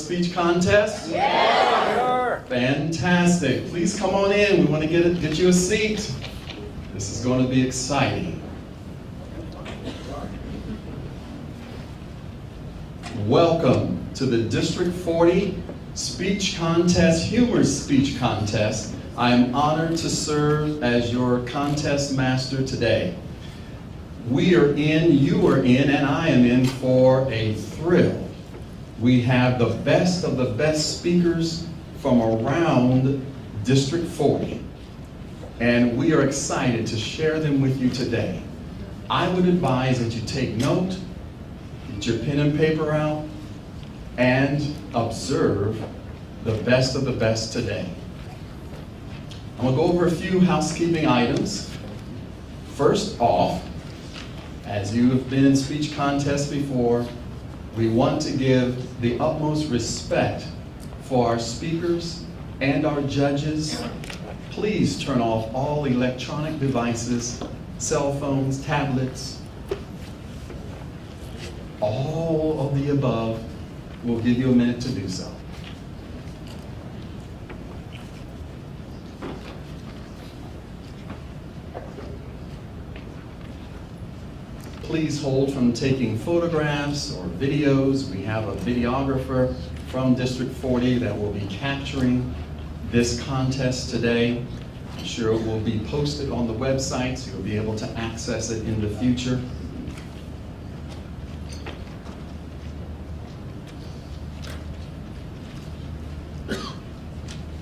Speech Contest? Yeah. Fantastic. Please come on in. We want to get you a seat. This is going to be exciting. Welcome to the District 40 Speech Contest, Humorous Speech Contest. I am honored to serve as your contest master today. We are in, you are in, and I am in for a thrill. We have the best of the best speakers from around District 40, and we are excited to share them with you today. I would advise that you take note, get your pen and paper out, and observe the best of the best today. I'm going to go over a few housekeeping items. First off, as you have been in speech contests before, we want to give the utmost respect for our speakers and our judges. Please turn off all electronic devices, cell phones, tablets, all of the above. We'll give you a minute to do so. Please hold from taking photographs or videos. We have a videographer from District 40 that will be capturing this contest today. I'm sure it will be posted on the website, so you'll be able to access it in the future.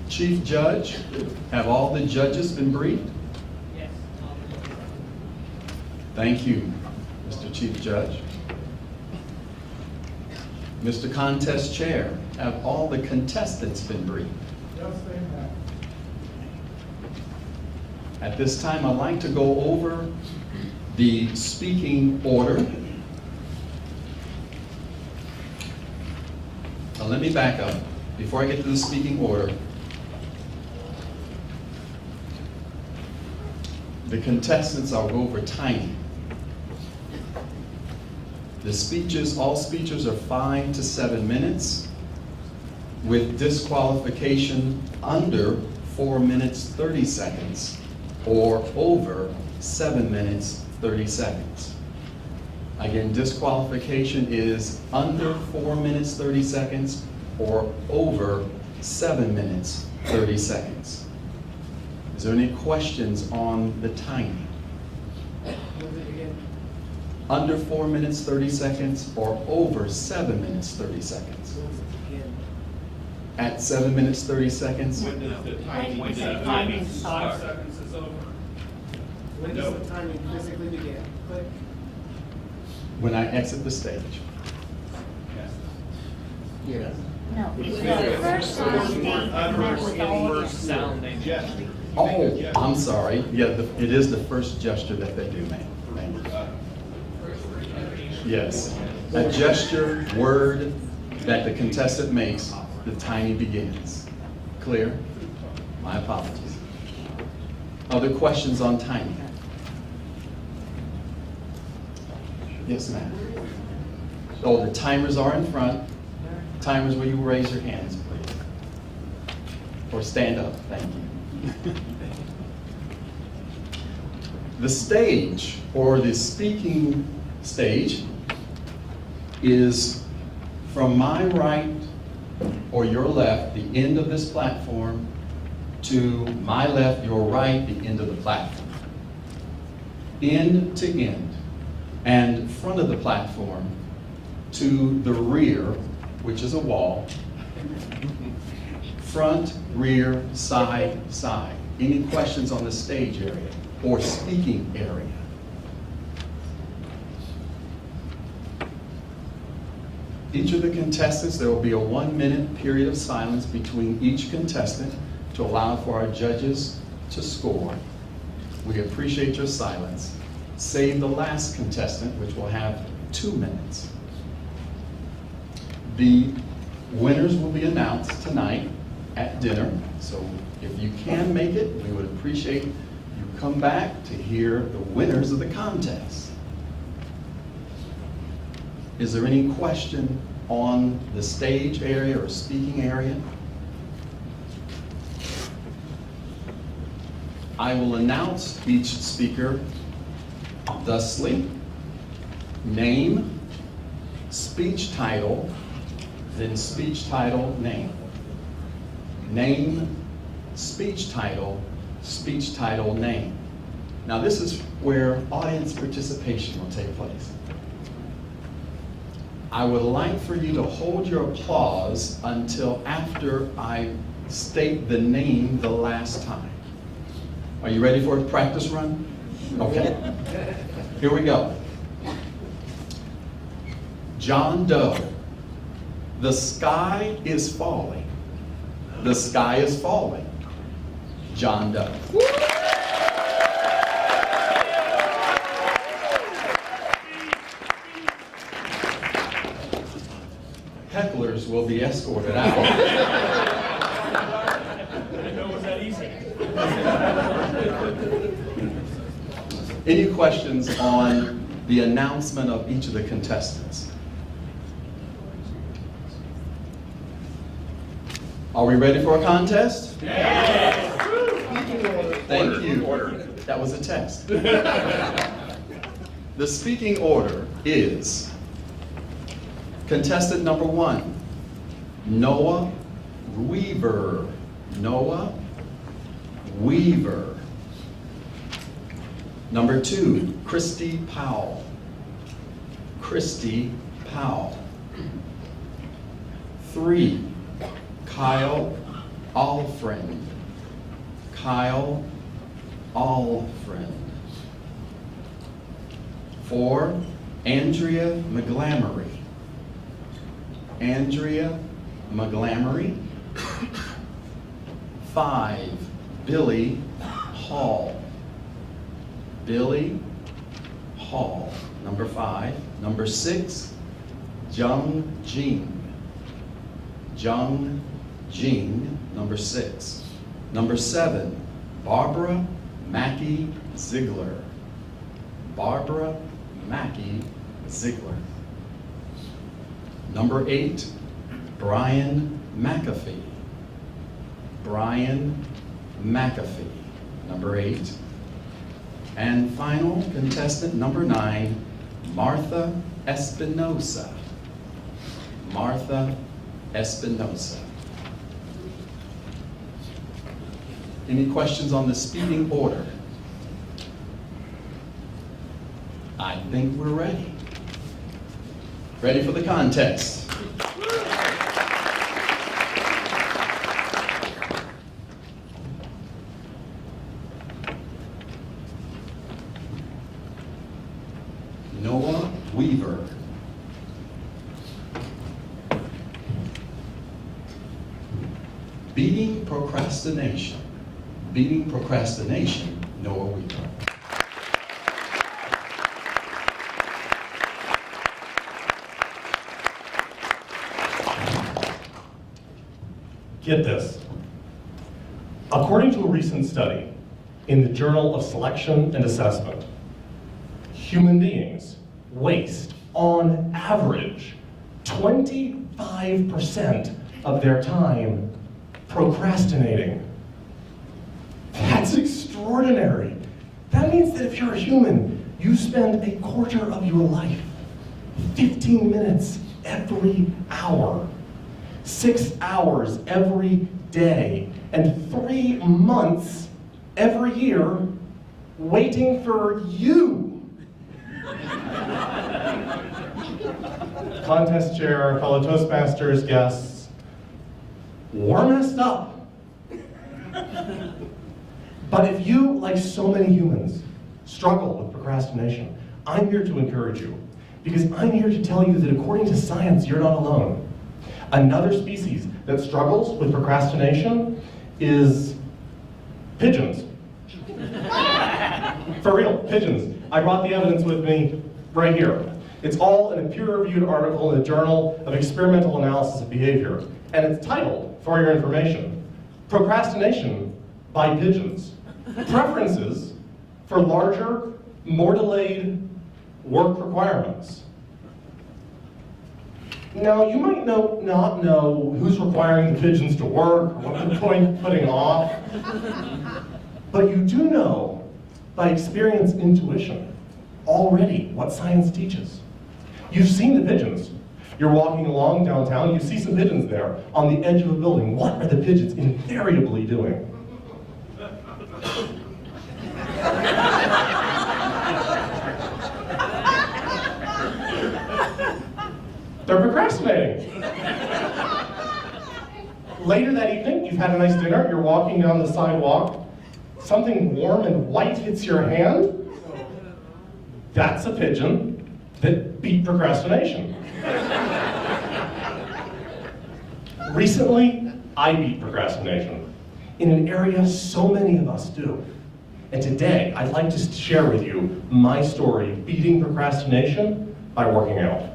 Chief Judge, have all the judges been briefed? Yes. Thank you, Mr. Chief Judge. Mr. Contest Chair, have all the contestants been briefed? Yes, they have. At this time, I'd like to go over the speaking order. Now, let me back up. Before I get to the speaking order, the contestants, I'll go over timing. The speeches, all speeches are 5 to 7 minutes with disqualification under 4 minutes 30 seconds or over 7 minutes 30 seconds. Again, disqualification is under 4 minutes 30 seconds or over 7 minutes 30 seconds. Is there any questions on the timing? Under 4 minutes 30 seconds or over 7 minutes 30 seconds? At 7 minutes 30 seconds? When does the timing start? 5 seconds is over. When does the timing physically begin? Click. When I exit the stage. Yes. No, the first sounding and then with all of the Sounding. Gesture. Oh, I'm sorry. Yeah, it is the first gesture that they do, ma'am. Thank you. Yes. A gesture, word that the contestant makes, the timing begins. Clear? My apologies. Other questions on timing? Yes, ma'am. So the timers are in front. Timers, will you raise your hands, please? Or stand up, thank you. The stage, or the speaking stage, is from my right or your left, the end of this platform, to my left, your right, the end of the platform. End to end. And front of the platform to the rear, which is a wall. Front, rear, side, side. Any questions on the stage area or speaking area? Each of the contestants, there will be a 1-minute period of silence between each contestant to allow for our judges to score. We appreciate your silence. Save the last contestant, which will have 2 minutes. The winners will be announced tonight at dinner, so if you can make it, we would appreciate you come back to hear the winners of the contest. Is there any question on the stage area or speaking area. I will announce each speaker thusly: name, speech title, then speech title, name. Name, speech title, name. Now this is where audience participation will take place. I would like for you to hold your applause until after I state the name the last time. Are you ready for a practice run? Okay. Here we go. John Doe. The sky is falling. The sky is falling. John Doe. Hecklers will be escorted out. I didn't know it was that easy. Any questions on the announcement of each of the contestants? Are we ready for a contest? Yes! Thank you. That was a test. The speaking order is contestant number 1, Noah Weaver. Noah Weaver. Number 2, Christy Powell. Christy Powell. 3, Kyle Alfriend. Kyle Alfriend. 4, Andrea McGlamory. Andrea McGlamory. 5, Billy Hall. Billy Hall. Number 5. Number 6, Jung Jing. Jung Jing. Number 6. Number 7, Barbara Mackey-Zeigler. Barbara Mackey-Zeigler. Number 8, Brian McAfee. Brian McAfee. Number 8. And final contestant number 9, Martha Espinosa. Martha Espinosa. Any questions on the speaking order? I think we're ready. Ready for the contest. Noah Weaver. Beating procrastination. Beating procrastination, Noah Weaver. Get this. According to a recent study in the Journal of Selection and Assessment, human beings waste, on average, 25% of their time procrastinating. That's extraordinary. That means that if you're a human, you spend a quarter of your life, 15 minutes every hour, 6 hours every day, and 3 months every year waiting for you. Contest chair, fellow Toastmasters, guests, we're messed up. But if you, like so many humans, struggle with procrastination, I'm here to encourage you, because I'm here to tell you that according to science, you're not alone. Another species that struggles with procrastination is pigeons. For real, pigeons. I brought the evidence with me right here. It's all in a peer-reviewed article in the Journal of Experimental Analysis of Behavior, and it's titled, for your information, Procrastination by Pigeons. Preferences for larger, more delayed work requirements. Now, you might not know who's requiring the pigeons to work or what they're putting off, but you do know, by experience intuition, already what science teaches. You've seen the pigeons. You're walking along downtown, you see some pigeons there on the edge of a building. What are the pigeons invariably doing? They're procrastinating. Later that evening, you've had a nice dinner, you're walking down the sidewalk, something warm and white hits your hand. That's a pigeon that beat procrastination. Recently, I beat procrastination in an area so many of us do. And today, I'd like to share with you my story of beating procrastination by working out.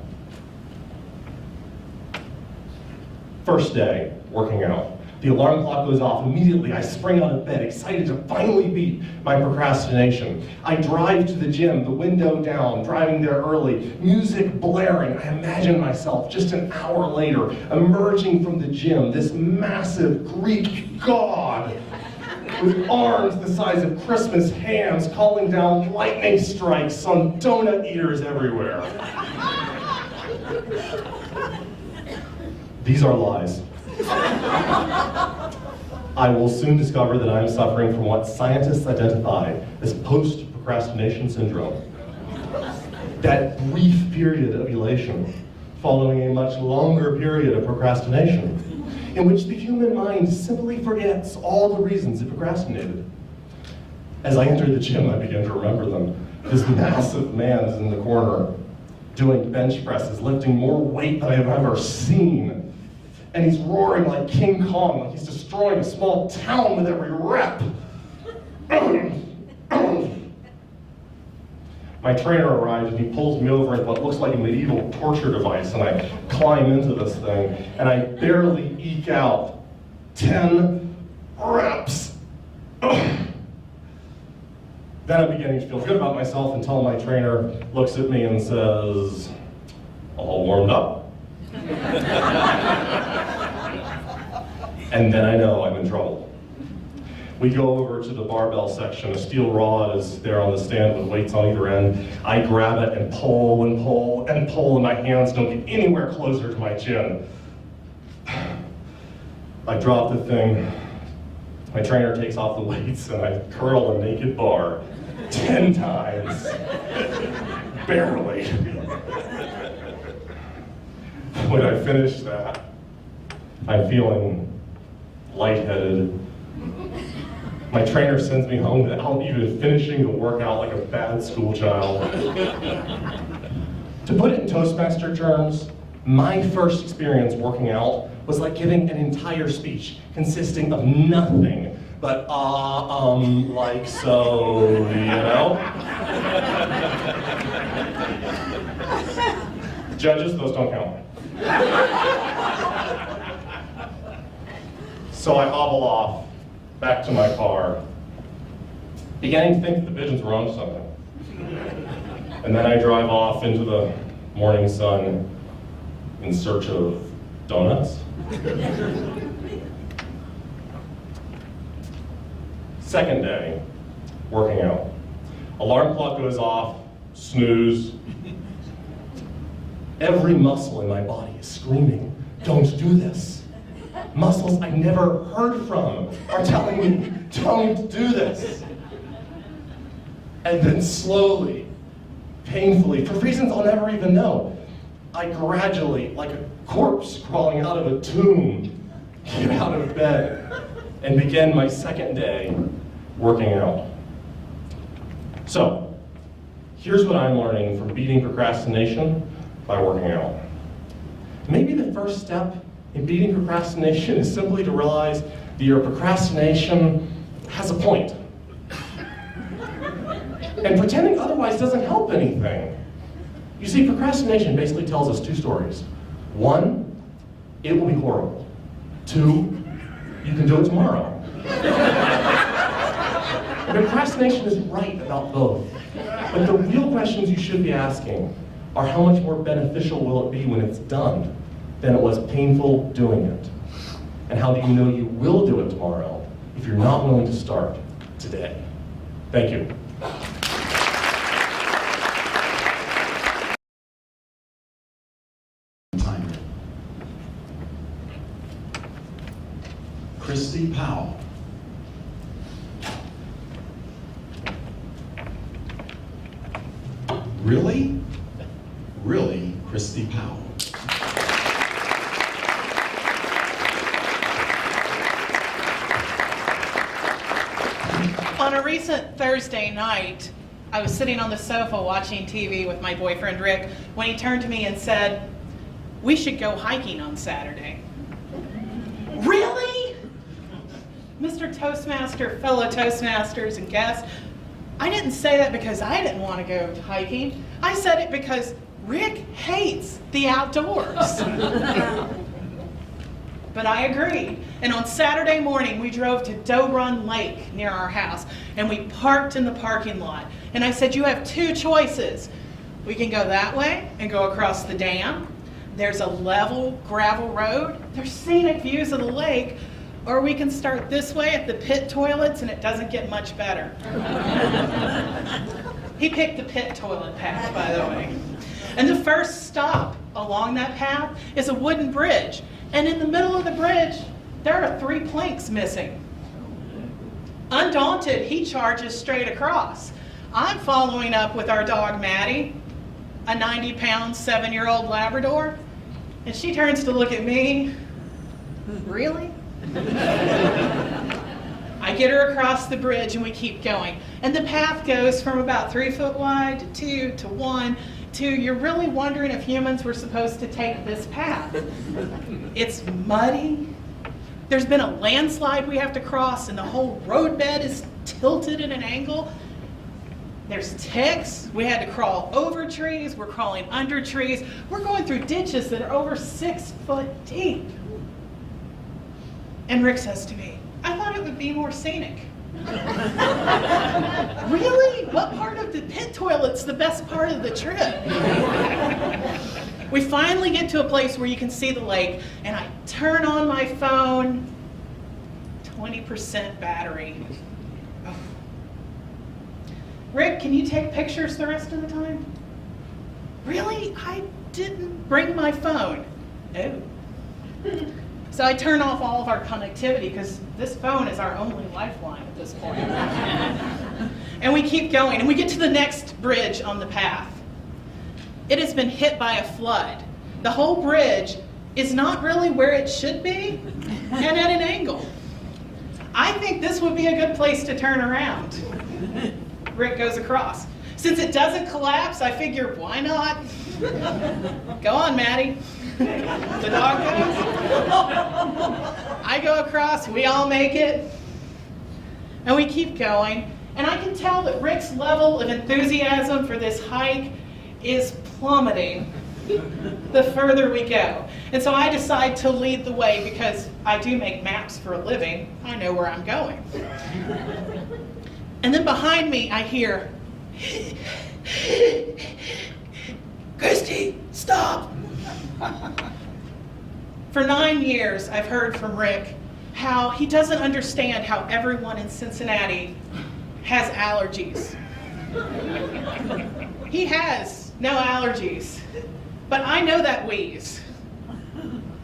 First day, working out. The alarm clock goes off. Immediately, I spring out of bed, excited to finally beat my procrastination. I drive to the gym, the window down, driving there early, music blaring. I imagine myself just an hour later, emerging from the gym, this massive Greek god with arms the size of Christmas hams, calling down lightning strikes on donut eaters everywhere. These are lies. I will soon discover that I am suffering from what scientists identify as post-procrastination syndrome. That brief period of elation following a much longer period of procrastination, in which the human mind simply forgets all the reasons it procrastinated. As I enter the gym, I begin to remember them. This massive man is in the corner, doing bench presses, lifting more weight than I have ever seen. And he's roaring like King Kong, like he's destroying a small town with every rep. My trainer arrives and he pulls me over at what looks like a medieval torture device, and I climb into this thing, and I barely eke out 10 reps. Then I'm beginning to feel good about myself until my trainer looks at me and says, "All warmed up?" And then I know I'm in trouble. We go over to the barbell section. A steel rod is there on the stand with weights on either end. I grab it and pull and pull and pull, and my hands don't get anywhere closer to my chin. I drop the thing. My trainer takes off the weights, and I curl a naked bar 10 times. Barely. When I finish that, I'm feeling lightheaded. My trainer sends me home without even finishing the workout like a bad school child. To put it in Toastmaster terms, my first experience working out was like giving an entire speech consisting of nothing but like so, you know? Judges, those don't count. So I hobble off back to my car, beginning to think that the pigeons were onto something. And then I drive off into the morning sun in search of donuts. Second day, working out. Alarm clock goes off, snooze. Every muscle in my body is screaming, "Don't do this." Muscles I never heard from are telling me, "Don't do this." And then slowly, painfully, for reasons I'll never even know, I gradually, like a corpse crawling out of a tomb, get out of bed and begin my second day working out. So, here's what I'm learning from beating procrastination by working out. Maybe the first step in beating procrastination is simply to realize that your procrastination has a point. And pretending otherwise doesn't help anything. You see, procrastination basically tells us two stories. One, it will be horrible. Two, you can do it tomorrow. Procrastination is right about both. But the real questions you should be asking are how much more beneficial will it be when it's done? than it was painful doing it? And how do you know you will do it tomorrow if you're not willing to start today? Thank you. Timer. Christy Powell. Really? Really, Christy Powell. On a recent Thursday night, I was sitting on the sofa watching TV with my boyfriend Rick when he turned to me and said, "We should go hiking on Saturday." Really? Mr. Toastmaster, fellow Toastmasters and guests, I didn't say that because I didn't want to go hiking. I said it because Rick hates the outdoors. But I agreed. And on Saturday morning, we drove to Doe Run Lake near our house, and we parked in the parking lot. And I said, you have two choices. We can go that way and go across the dam. There's a level gravel road. There's scenic views of the lake. Or we can start this way at the pit toilets, and it doesn't get much better. He picked the pit toilet path, by the way. And the first stop along that path is a wooden bridge. And in the middle of the bridge, there are 3 planks missing. Undaunted, he charges straight across. I'm following up with our dog, Maddie, a 90-pound, 7-year-old Labrador. And she turns to look at me. Really? I get her across the bridge and we keep going. And the path goes from about 3 foot wide to 2 to 1 to you're really wondering if humans were supposed to take this path. It's muddy. There's been a landslide we have to cross and the whole roadbed is tilted at an angle. There's ticks. We had to crawl over trees. We're crawling under trees. We're going through ditches that are over 6 foot deep. And Rick says to me, I thought it would be more scenic. Really? What part of the pit toilet's the best part of the trip? We finally get to a place where you can see the lake, and I turn on my phone, 20% battery. Oh. Rick, can you take pictures the rest of the time? Really? I didn't bring my phone. Oh. So I turn off all of our connectivity because this phone is our only lifeline at this point. And we keep going, and we get to the next bridge on the path. It has been hit by a flood. The whole bridge is not really where it should be and at an angle. I think this would be a good place to turn around. Rick goes across. Since it doesn't collapse, I figure, why not? Go on, Maddie. The dog goes. I go across, we all make it. And we keep going. And I can tell that Rick's level of enthusiasm for this hike is plummeting the further we go. And so I decide to lead the way because I do make maps for a living. I know where I'm going. And then behind me, I hear, Christy, stop. For 9 years, I've heard from Rick how he doesn't understand how everyone in Cincinnati has allergies. He has no allergies, but I know that wheeze.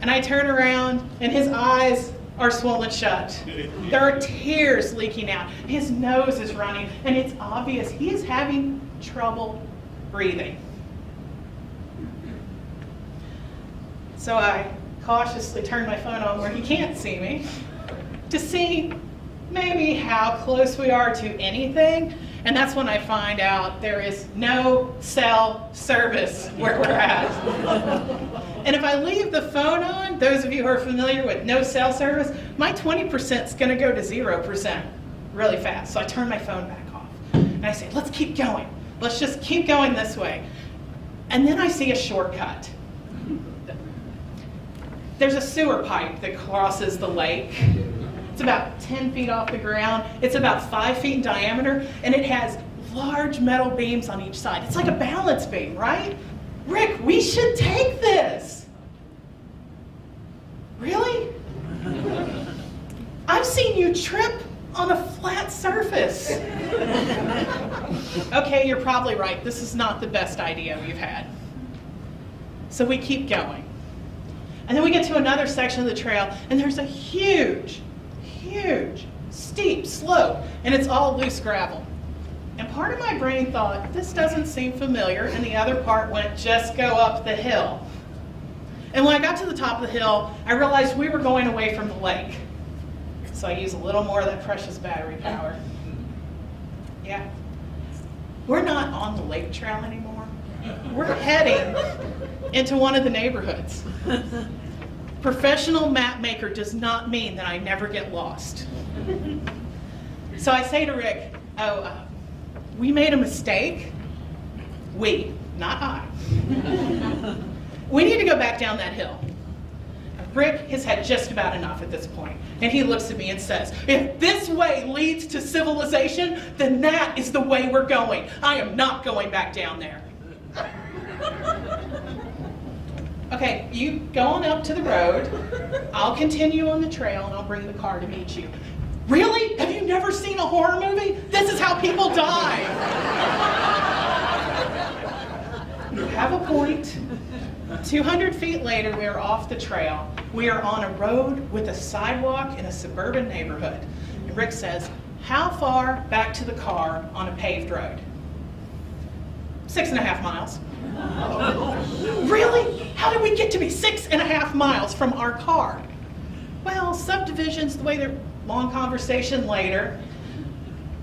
And I turn around and his eyes are swollen shut. There are tears leaking out. His nose is running, and it's obvious he is having trouble breathing. So I cautiously turn my phone on where he can't see me to see maybe how close we are to anything. And that's when I find out there is no cell service where we're at. And if I leave the phone on, those of you who are familiar with no cell service, my 20% is going to go to 0% really fast. So I turn my phone back off. And I say, let's keep going. Let's just keep going this way. And then I see a shortcut. There's a sewer pipe that crosses the lake. It's about 10 feet off the ground. It's about 5 feet in diameter, and it has large metal beams on each side. It's like a balance beam, right? Rick, we should take this. seen you trip on a flat surface. Okay, you're probably right. This is not the best idea we've had. So we keep going. And then we get to another section of the trail, and there's a huge, steep slope, and it's all loose gravel. And part of my brain thought, this doesn't seem familiar, and the other part went, just go up the hill. And when I got to the top of the hill, I realized we were going away from the lake. So I used a little more of that precious battery power. Yeah. We're not on the lake trail anymore. We're heading into one of the neighborhoods. Professional map maker does not mean that I never get lost. So I say to Rick, we made a mistake. We, not I. We need to go back down that hill. Rick has had just about enough at this point, and he looks at me and says, if this way leads to civilization, then that is the way we're going. I am not going back down there. Okay, you go on up to the road. I'll continue on the trail, and I'll bring the car to meet you. Really? Have you never seen a horror movie? This is how people die. You have a point. 200 feet later, we are off the trail. We are on a road with a sidewalk in a suburban neighborhood. And Rick says, how far back to the car on a paved road? 6.5 miles. Really? How did we get to be 6.5 miles from our car? Well, subdivisions, the way they're, long conversation later,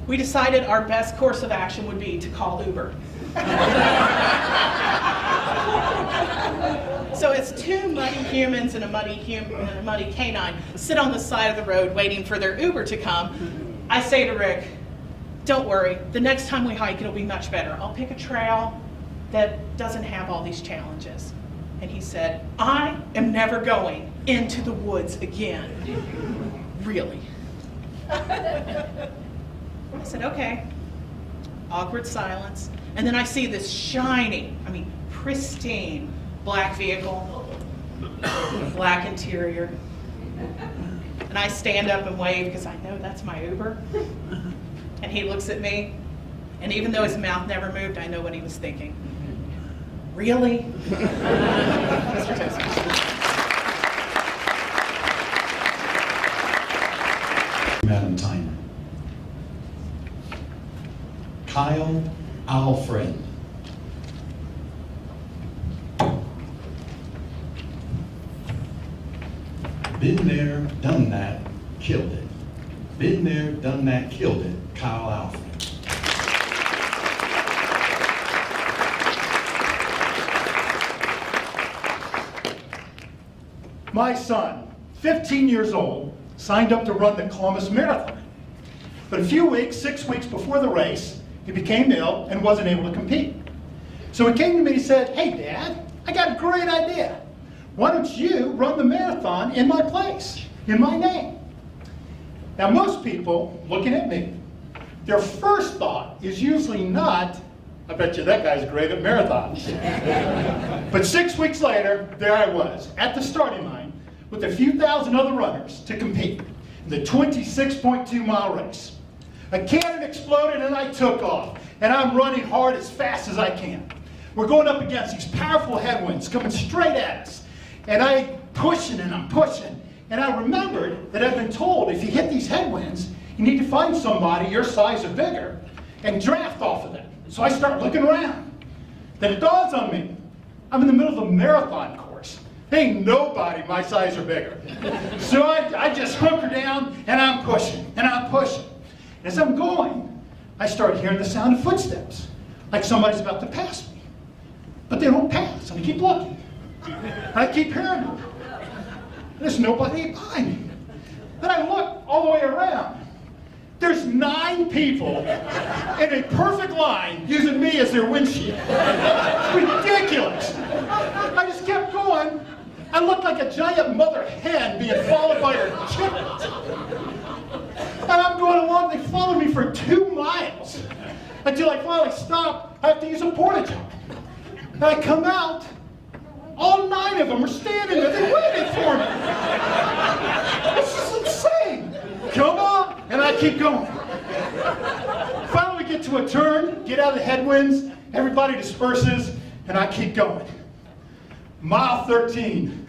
we decided our best course of action would be to call Uber. So as two muddy humans and a muddy canine sit on the side of the road waiting for their Uber to come, I say to Rick, don't worry, the next time we hike it'll be much better. I'll pick a trail that doesn't have all these challenges. And he said, I am never going into the woods again. Really? I said, okay. Awkward silence. And then I see this shiny, pristine black vehicle, black interior. And I stand up and wave because I know that's my Uber. And he looks at me, and even though his mouth never moved, I know what he was thinking. Really? Mr. Toastmaster. Madam Timer. Kyle Alfriend. Been there, done that, killed it. Been there, done that, killed it. Kyle Alfriend. My son, 15 years old, signed up to run the Columbus Marathon. But a few weeks, 6 weeks before the race, he became ill and wasn't able to compete. So he came to me and he said, hey Dad, I got a great idea. Why don't you run the marathon in my place, in my name? Now most people looking at me, their first thought is usually not, I bet you that guy's great at marathons. But 6 weeks later, there I was, at the starting line, with a few thousand other runners to compete in the 26.2 mile race. A cannon exploded and I took off, and I'm running hard as fast as I can. We're going up against these powerful headwinds coming straight at us, and I'm pushing and I'm pushing, and I remembered that I've been told if you hit these headwinds, you need to find somebody your size or bigger and draft off of them. So I start looking around. Then it dawns on me, I'm in the middle of a marathon course. There ain't nobody my size or bigger. So I just hunker down and I'm pushing and I'm pushing. And as I'm going, I start hearing the sound of footsteps, like somebody's about to pass me. But they don't pass, and I keep looking. And I keep hearing them. There's nobody behind me. Then I look all the way around. There's 9 people in a perfect line using me as their windshield. It's ridiculous. I just kept going. I looked like a giant mother hen being followed by her chickens. And I'm going along, they followed me for 2 miles. Until I finally stop, I have to use a porta john. And I come out, all 9 of them are standing there, they're waiting for me. This is insane. Go I keep going. Finally we get to a turn, get out of the headwinds, everybody disperses, and I keep going. Mile 13,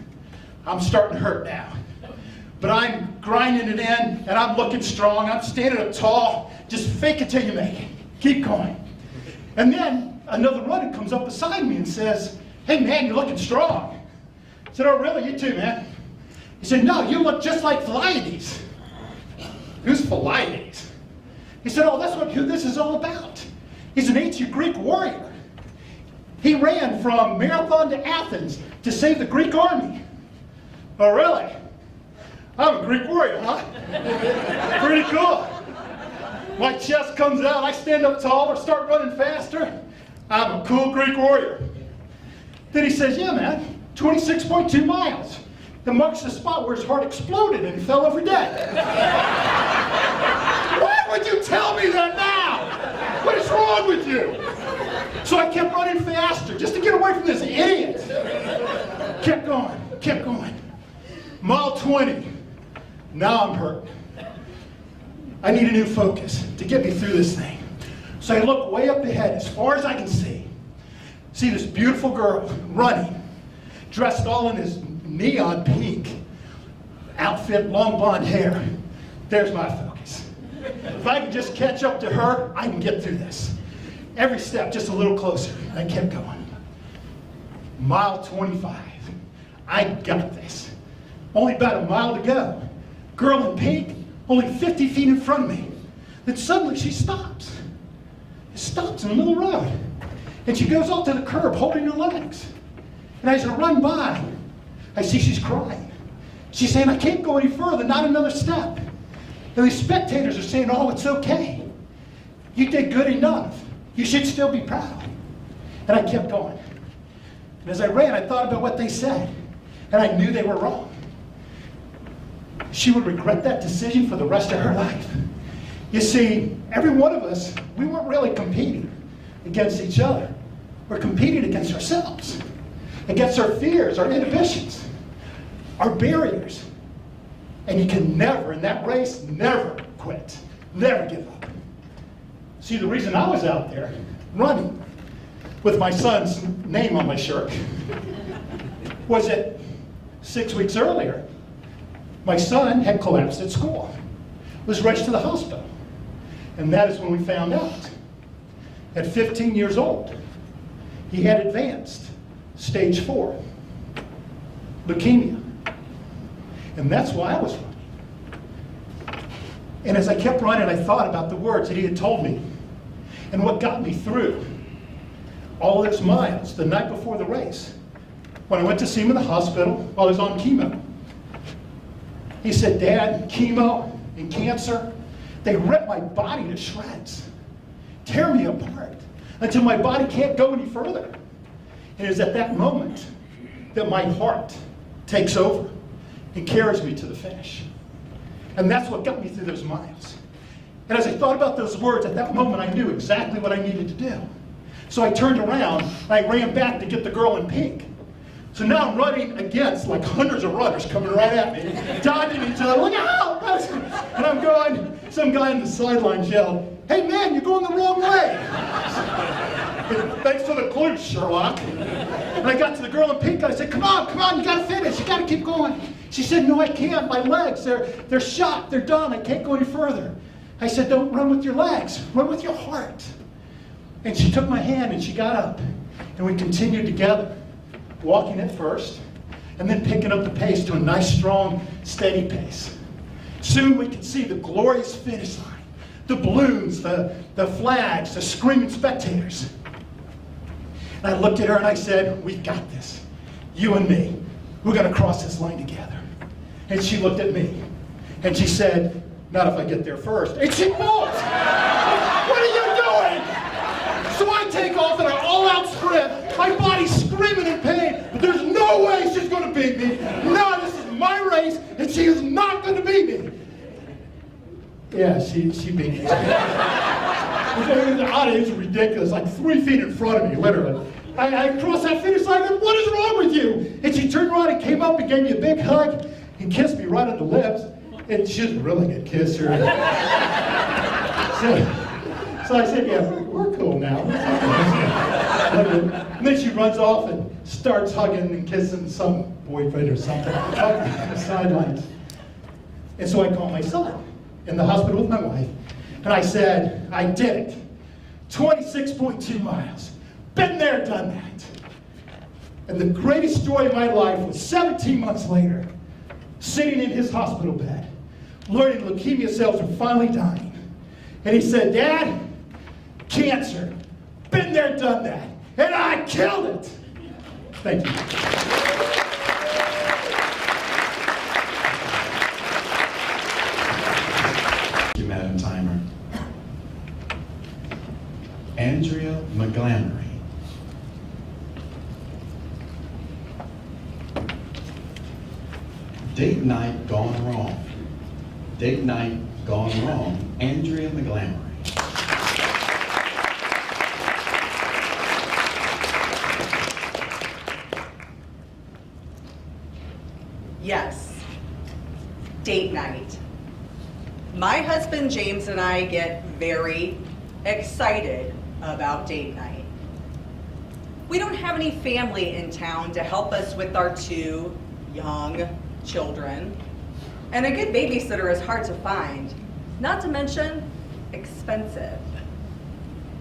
I'm starting to hurt now. But I'm grinding it in, and I'm looking strong. I'm standing up tall. Just fake it till you make it. Keep going. And then another runner comes up beside me and says, "Hey man, you're looking strong." I said, "Oh really? You too, man." He said, "No, you look just like Philides." Who's Philides? He said, "Oh, that's who this is all about. He's an ancient Greek warrior. He ran from Marathon to Athens to save the Greek army." "Oh really? I'm a Greek warrior, huh?" Pretty cool. My chest comes out, I stand up taller, start running faster. I'm a cool Greek warrior. Then he says, "Yeah man, 26.2 miles. That marks the spot where his heart exploded and he fell over dead." Why would you tell me that now? What is wrong with you? So I kept running faster just to get away from this idiot. Kept going. Mile 20. Now I'm hurt. I need a new focus to get me through this thing. So I look way up ahead as far as I can see. See this beautiful girl running, dressed all in this neon pink outfit, long blonde hair. There's my focus. If I can just catch up to her, I can get through this. Every step just a little closer. I kept going. Mile 25. I got this. Only about a mile to go. Girl in pink, only 50 feet in front of me. Then suddenly she stops. Stops in the middle of the road. And she goes up to the curb holding her legs. And as I run by, I see she's crying. She's saying, "I can't go any further, not another step." And these spectators are saying, "Oh, it's okay. You did good enough. You should still be proud." And I kept going. And as I ran, I thought about what they said. And I knew they were wrong. She would regret that decision for the rest of her life. You see, every one of us, we weren't really competing against each other. We're competing against ourselves, against our fears, our inhibitions, our barriers. And you can never, in that race, never quit, never give up. See, the reason I was out there running with my son's name on my shirt was that 6 weeks earlier, my son had collapsed at school, was rushed to the hospital. And that is when we found out. At 15 years old, he had advanced stage 4 leukemia. And that's why I was running. And as I kept running, I thought about the words that he had told me and what got me through all those miles the night before the race. When I went to see him in the hospital while I was on chemo, he said, "Dad, chemo and cancer, they rip my body to shreds, tear me apart until my body can't go any further." And it is at that moment that my heart takes over and carries me to the finish. And that's what got me through those miles. And as I thought about those words, at that moment I knew exactly what I needed to do. So I turned around and I ran back to get the girl in pink. So now I'm running against like hundreds of runners coming right at me, dodging each other, look out! And I'm going, some guy on the sidelines yelled, "Hey man, you're going the wrong way." "Thanks for the clue, Sherlock." And I got to the girl in pink and I said, come on, you gotta finish, you gotta keep going." She said, "No, I can't, my legs, they're shot, they're done, I can't go any further." I said, "Don't run with your legs, run with your heart." And she took my hand and she got up and we continued together, walking at first and then picking up the pace to a nice, strong, steady pace. Soon we could see the glorious finish line, the balloons, the flags, the screaming spectators. And I looked at her and I said, "We've got this, you and me. We're gonna cross this line together." And she looked at me and she said, "Not if I get there first." And she won't! What are you doing? So I take off in an all-out sprint, my body's screaming in pain, but there's no way she's gonna beat me. No, this is my race, and she is not gonna beat me. Yeah, she beat me. It was ridiculous, like 3 feet in front of me, literally. I crossed that finish line, and "What is wrong with you?" And she turned around and came up and gave me a big hug and kissed me right on the lips. And she was a really good kisser. So I said, yeah, we're cool now. And then she runs off and starts hugging and kissing some boyfriend or something on the sidelines. And so I called my son in the hospital with my wife, and I said, I did it. 26.2 miles. Been there, done that. And the greatest joy of my life was 17 months later, sitting in his hospital bed, learning leukemia cells were finally dying. And he said, Dad, cancer. Been there, done that. And I killed it. Thank you. Thank you, Madam Timer. Andrea McGlanery. Date night gone wrong. Date night gone wrong. Andrea McGlanery. Yes, date night. My husband James and I get very excited about date night. We don't have any family in town to help us with our 2 young children, and a good babysitter is hard to find, not to mention expensive.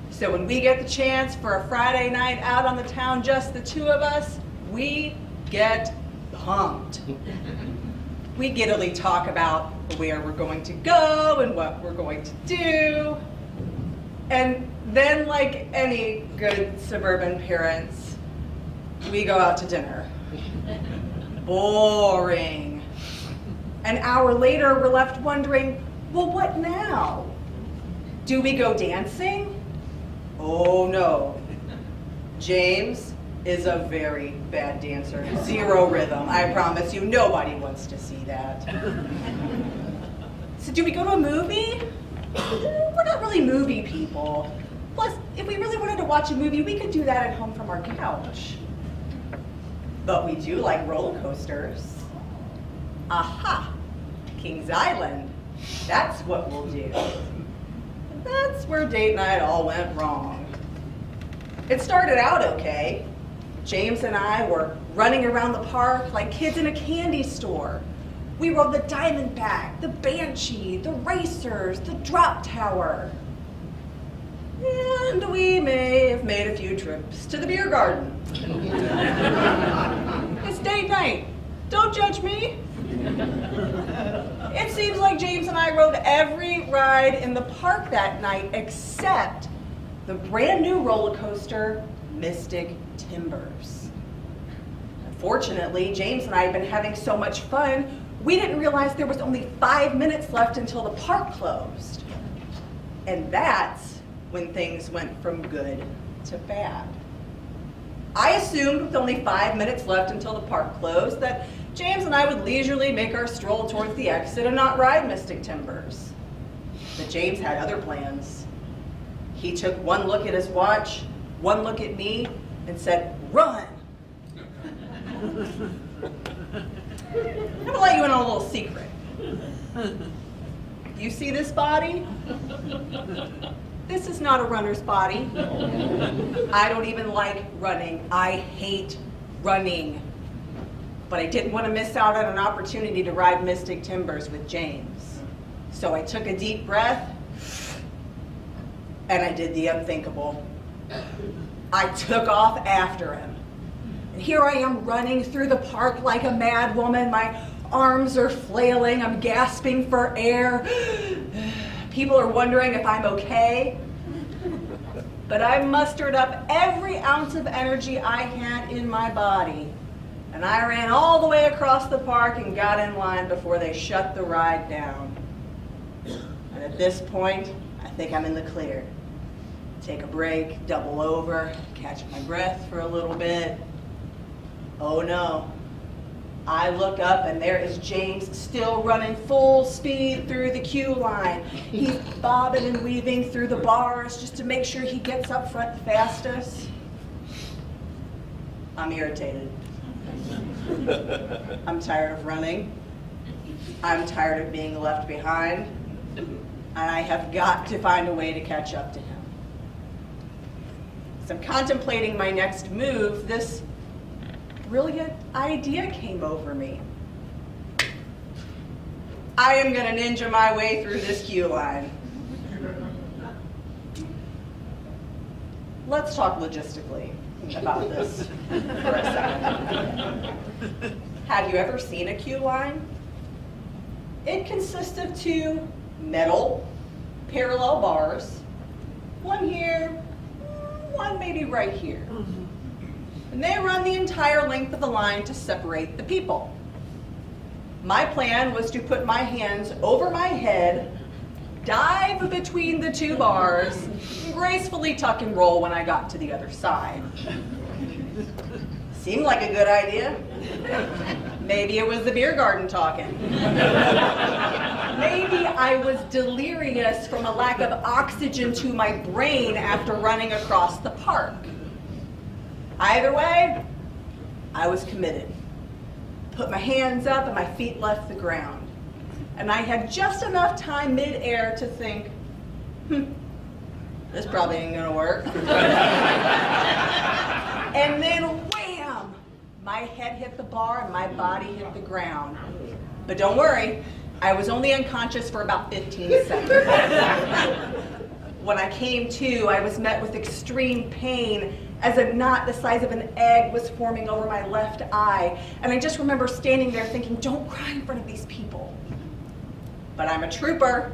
So when we get the chance for a Friday night out on the town, just the 2 of us, we get pumped. We giddily talk about where we're going to go and what we're going to do. And then, like any good suburban parents, we go out to dinner. Boring. An hour later, we're left wondering, well, what now? Do we go dancing? Oh no. James is a very bad dancer. 0 rhythm, I promise you. Nobody wants to see that. So do we go to a movie? We're not really movie people. Plus, if we really wanted to watch a movie, we could do that at home from our couch. But we do like roller coasters. Aha! Kings Island. That's what we'll do. That's where date night all went wrong. It started out okay. James and I were running around the park like kids in a candy store. We rode the Diamondback, the Banshee, the Racers, the Drop Tower. And we may have made a few trips to the beer garden. It's date night. Don't judge me. It seems like James and I rode every ride in the park that night except the brand new roller coaster, Mystic Timbers. Unfortunately, James and I had been having so much fun, we didn't realize there was only 5 minutes left until the park closed. And that's when things went from good to bad. I assumed with only 5 minutes left until the park closed that James and I would leisurely make our stroll towards the exit and not ride Mystic Timbers. But James had other plans. He took one look at his watch, one look at me, and said, "Run!" I'm gonna let you in on a little secret. You see this body? This is not a runner's body. I don't even like running. I hate running. But I didn't want to miss out on an opportunity to ride Mystic Timbers with James. So I took a deep breath, and I did the unthinkable. I took off after him. And here I am running through the park like a mad woman. My arms are flailing. I'm gasping for air. People are wondering if I'm okay. But I mustered up every ounce of energy I had in my body. And I ran all the way across the park and got in line before they shut the ride down. And at this point, I think I'm in the clear. Take a break, double over, catch my breath for a little bit. Oh no. I look up and there is James still running full speed through the queue line. He's bobbing and weaving through the bars just to make sure he gets up front fastest. I'm irritated. I'm tired of running. I'm tired of being left behind, and I have got to find a way to catch up to him. As I'm contemplating my next move, this brilliant idea came over me. I am going to ninja my way through this queue line. Let's talk logistically about this for a second. Have you ever seen a queue line? It consists of two metal parallel bars, one here, one maybe right here. And they run the entire length of the line to separate the people. My plan was to put my hands over my head, dive between the two bars, and gracefully tuck and roll when I got to the other side. Seemed like a good idea. Maybe it was the beer garden talking. Maybe I was delirious from a lack of oxygen to my brain after running across the park. Either way, I was committed. Put my hands up and my feet left the ground. And I had just enough time mid-air to think, this probably ain't gonna work. And then wham! My head hit the bar and my body hit the ground. But don't worry, I was only unconscious for about 15 seconds. When I came to, I was met with extreme pain as a knot the size of an egg was forming over my left eye. And I just remember standing there thinking, don't cry in front of these people. But I'm a trooper.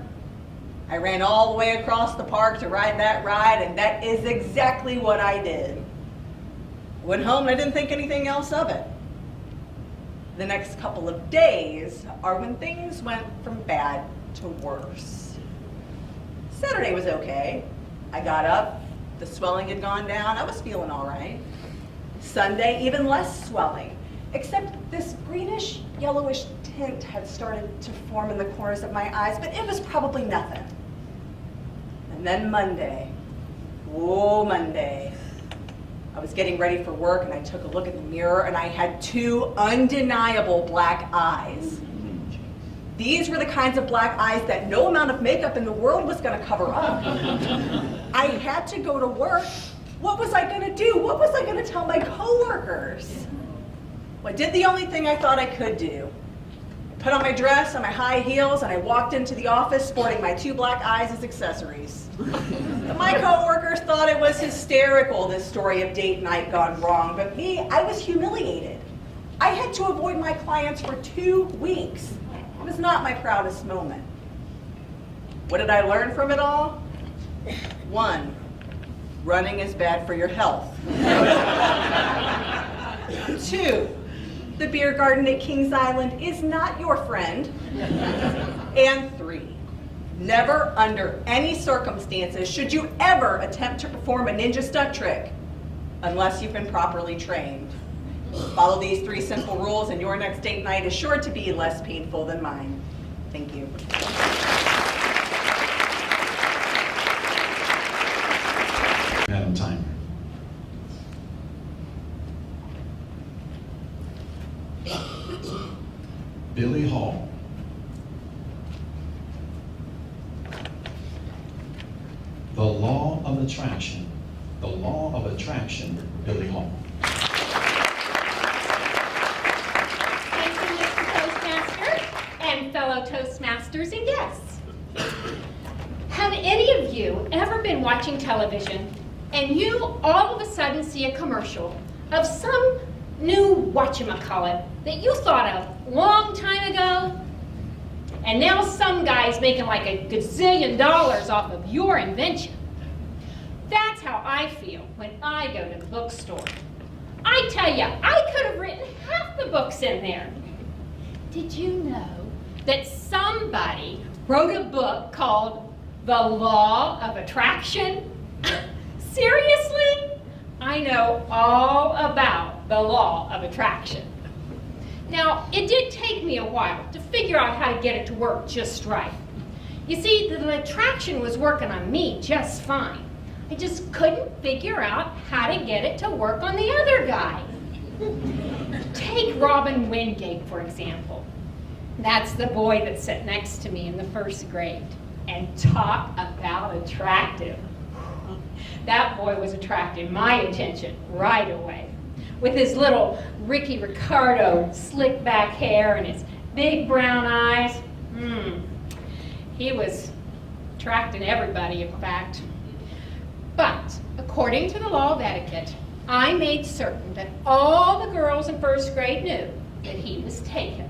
I ran all the way across the park to ride that ride, and that is exactly what I did. Went home and I didn't think anything else of it. The next couple of days are when things went from bad to worse. Saturday was okay. I got up, the swelling had gone down, I was feeling all right. Sunday, even less swelling, except this greenish, yellowish tint had started to form in the corners of my eyes, but it was probably nothing. And then Monday, Monday. I was getting ready for work and I took a look in the mirror and I had two undeniable black eyes. These were the kinds of black eyes that no amount of makeup in the world was going to cover up. I had to go to work. What was I going to do? What was I going to tell my coworkers? Well, I did the only thing I thought I could do. I put on my dress and my high heels and I walked into the office sporting my two black eyes as accessories. But my coworkers thought it was hysterical, this story of date night gone wrong, but me, I was humiliated. I had to avoid my clients for 2 weeks. It was not my proudest moment. What did I learn from it all? 1, running is bad for your health. 2, the beer garden at Kings Island is not your friend. And 3, never under any circumstances should you ever attempt to perform a ninja stunt trick unless you've been properly trained. Follow these 3 simple rules and your next date night is sure to be less painful than mine. Thank you. Madam Timer. Billy Hall. The law of attraction. The law of attraction, Billy Hall. Thank you, Mr. Toastmaster, and fellow Toastmasters and guests. Have any of you ever been watching television and you all of a sudden see a commercial of some new whatchamacallit that you thought of a long time ago, and now some guy's making like a gazillion dollars off of your invention? That's how I feel when I go to the bookstore. I tell you, I could have written half the books in there. Did you know that somebody wrote a book called The Law of Attraction? Seriously? I know all about the law of attraction. Now, it did take me a while to figure out how to get it to work just right. You see, the attraction was working on me just fine. I just couldn't figure out how to get it to work on the other guy. Take Robin Wingate, for example. That's the boy that sat next to me in the first grade. And talk about attractive. That boy was attracting my attention right away. With his little Ricky Ricardo slick back hair and his big brown eyes. He was attracting everybody, in fact. But according to the law of etiquette, I made certain that all the girls in first grade knew that he was taken.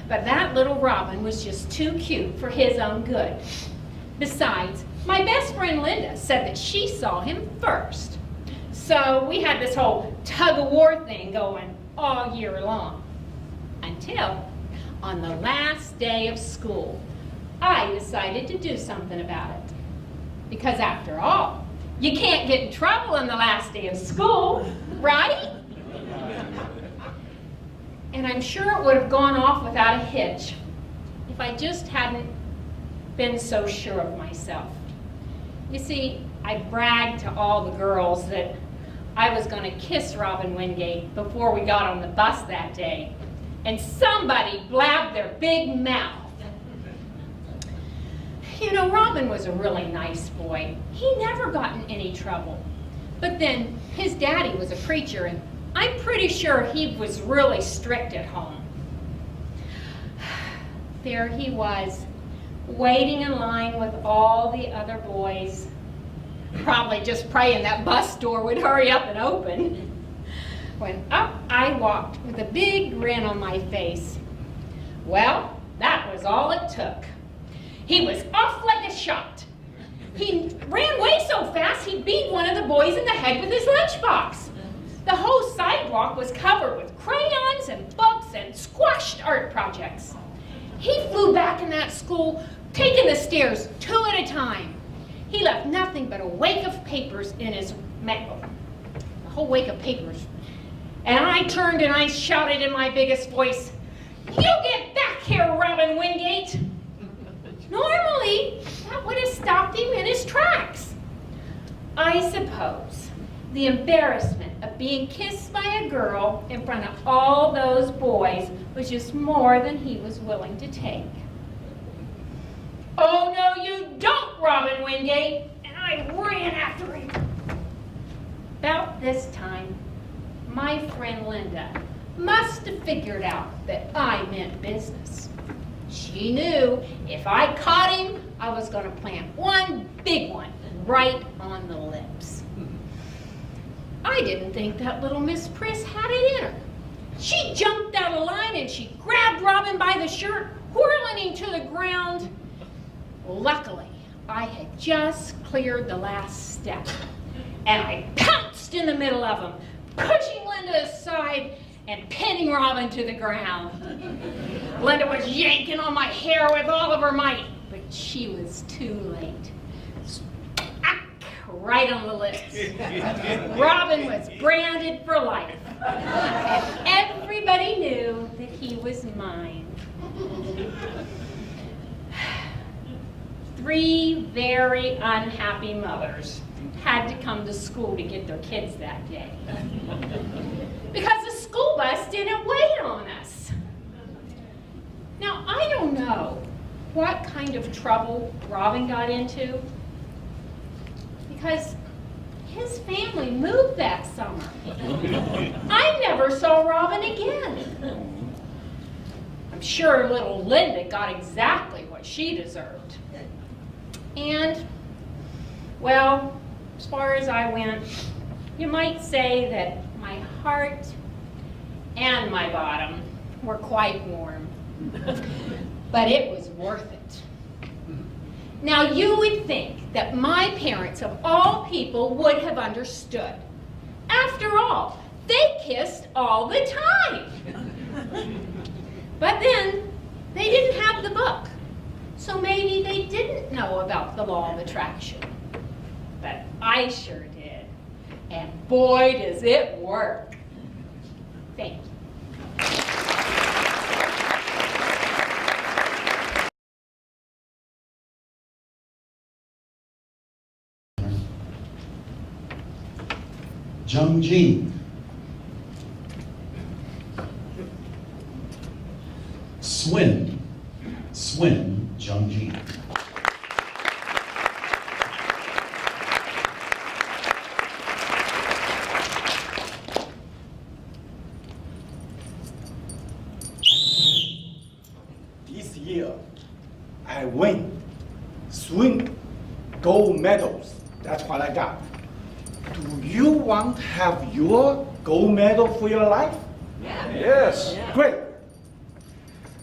But that little Robin was just too cute for his own good. Besides, my best friend Linda said that she saw him first. So we had this whole tug-of-war thing going all year long. Until, on the last day of school, I decided to do something about it. Because after all, you can't get in trouble on the last day of school, right? And I'm sure it would have gone off without a hitch if I just hadn't been so sure of myself. You see, I bragged to all the girls that I was going to kiss Robin Wingate before we got on the bus that day, and somebody blabbed their big mouth. You know, Robin was a really nice boy. He never got in any trouble. But then his daddy was a preacher, and I'm pretty sure he was really strict at home. There he was, waiting in line with all the other boys, probably just praying that bus door would hurry up and open. When up I walked with a big grin on my face. Well, that was all it took. He was off like a shot. He ran way so fast he beat one of the boys in the head with his lunchbox. The whole sidewalk was covered with crayons and books and squashed art projects. He flew back in that school, taking the stairs 2 at a time. He left nothing but a wake of papers in his a whole wake of papers. And I turned and I shouted in my biggest voice, "You get back here, Robin Wingate!" Normally, that would have stopped him in his tracks. I suppose the embarrassment of being kissed by a girl in front of all those boys was just more than he was willing to take. "Oh, no, you don't, Robin Wingate!" And I ran after him. About this time, my friend Linda must have figured out that I meant business. She knew if I caught him, I was going to plant one big one right on the lips. I didn't think that little Miss Priss had it in her. She jumped out of line and she grabbed Robin by the shirt, whirling him to the ground. Luckily, I had just cleared the last step, and I pounced in the middle of him, pushing Linda aside and pinning Robin to the ground. Linda was yanking on my hair with all of her might, but she was too late. Smack, right on the lips. Robin was branded for life, and everybody knew that he was mine. 3 very unhappy mothers had to come to school to get their kids that day, because the school bus didn't wait on us. Now, I don't know what kind of trouble Robin got into, because his family moved that summer. I never saw Robin again. I'm sure little Linda got exactly what she deserved. And, well, as far as I went, you might say that my heart and my bottom were quite warm. But it was worth it. Now, you would think that my parents, of all people, would have understood. After all, they kissed all the time. But then, they didn't have the book. So maybe they didn't know about the law of attraction. But I sure did. And boy, does it work. Thank you. Jung Jin. Swim. Swim, Jungji. This year, I win swim gold medals. That's what I got. Do you want to have your gold medal for your life? Yes. Great.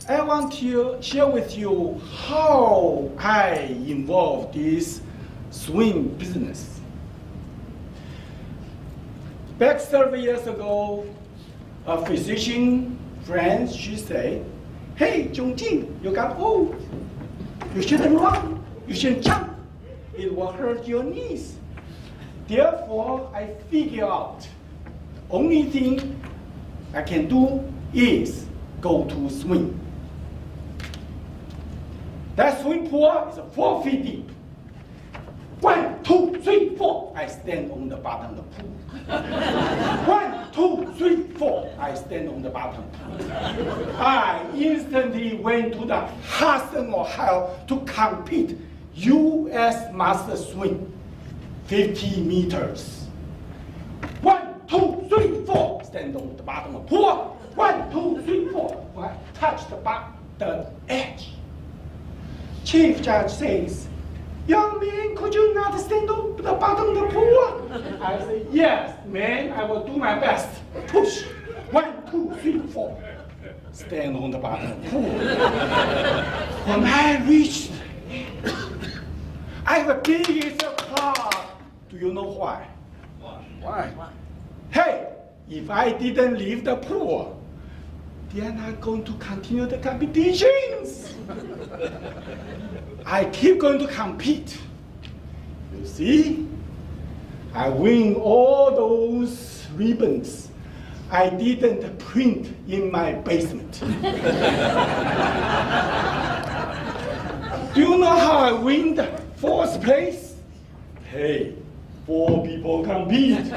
I want to share with you how I involved this swim business. Back several years ago, a physician friend, she said, "Hey, Zhongjing, you got old. You shouldn't run. You shouldn't jump. It will hurt your knees." Therefore, I figure out, only thing I can do is go to swim. That swim pool is 4 feet deep. 1, 2, 3, 4. I stand on the bottom of the pool. 1, 2, 3, 4. I stand on the bottom. I instantly went to the Hudson, Ohio to compete U.S. Master Swim, 50 meters. 1, 2, 3, 4. Stand on the bottom of the pool. 1, 2, 3, 4. When I touch the edge. Chief Judge says, "Young man, could you not stand on the bottom of the pool?" I say, "Yes, man, I will do my best." Push. 1, 2, 3, 4. Stand on the bottom of the pool. When I reached, I have a biggest applause. Do you know why? Why? Hey, if I didn't leave the pool, they are not going to continue the competitions. I keep going to compete. You see, I win all those ribbons I didn't print in my basement. Do you know how I win the 4th place? Hey, 4 people compete.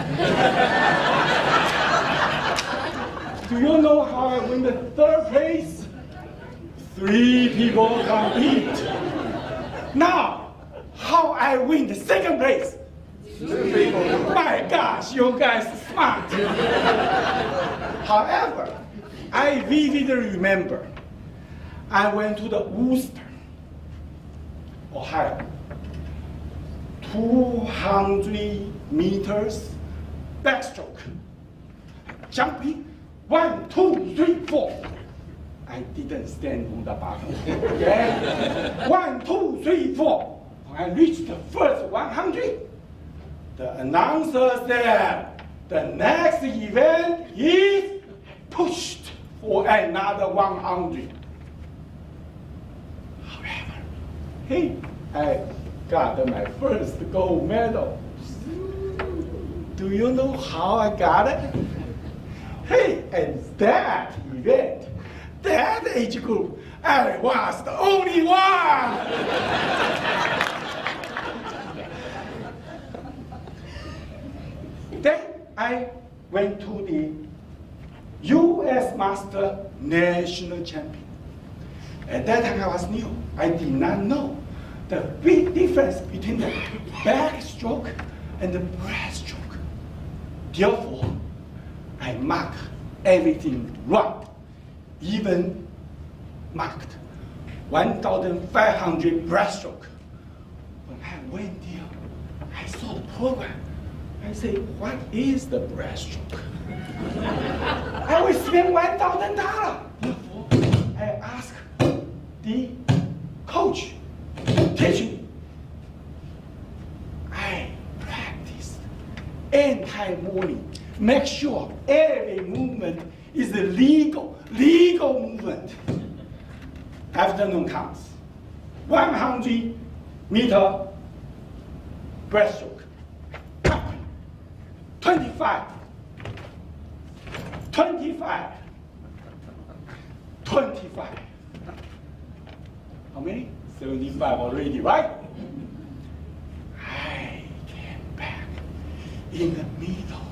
Do you know how I win the 3rd place? 3 people compete. Now, how I win the 2nd place? 2 people. My gosh, you guys are smart. However, I vividly remember I went to the Worcester, Ohio, 200 meters backstroke. Jumping, 1, 2, 3, 4. I didn't stand on the bottom. Okay? 1, 2, 3, 4. When I reached the first 100, the announcer said, "The next event is pushed for another 100. However, hey, I got my first gold medal. Do you know how I got it? Hey, at that event, that age group, I was the only one. Then I went to the U.S. Master National Champion. At that time I was new. I did not know the big difference between the backstroke and the breaststroke. Therefore, I marked everything right, even marked 1,500 breaststroke. When I went there, I saw the program. I said, "What is the breaststroke?" I will spend $1,000. Therefore, I asked the coach to teach me. I practiced entire morning. Make sure every movement is a legal movement. Afternoon comes. 100 meter breaststroke. 25. 25. 25. How many? 75 already, right? I came back in the middle.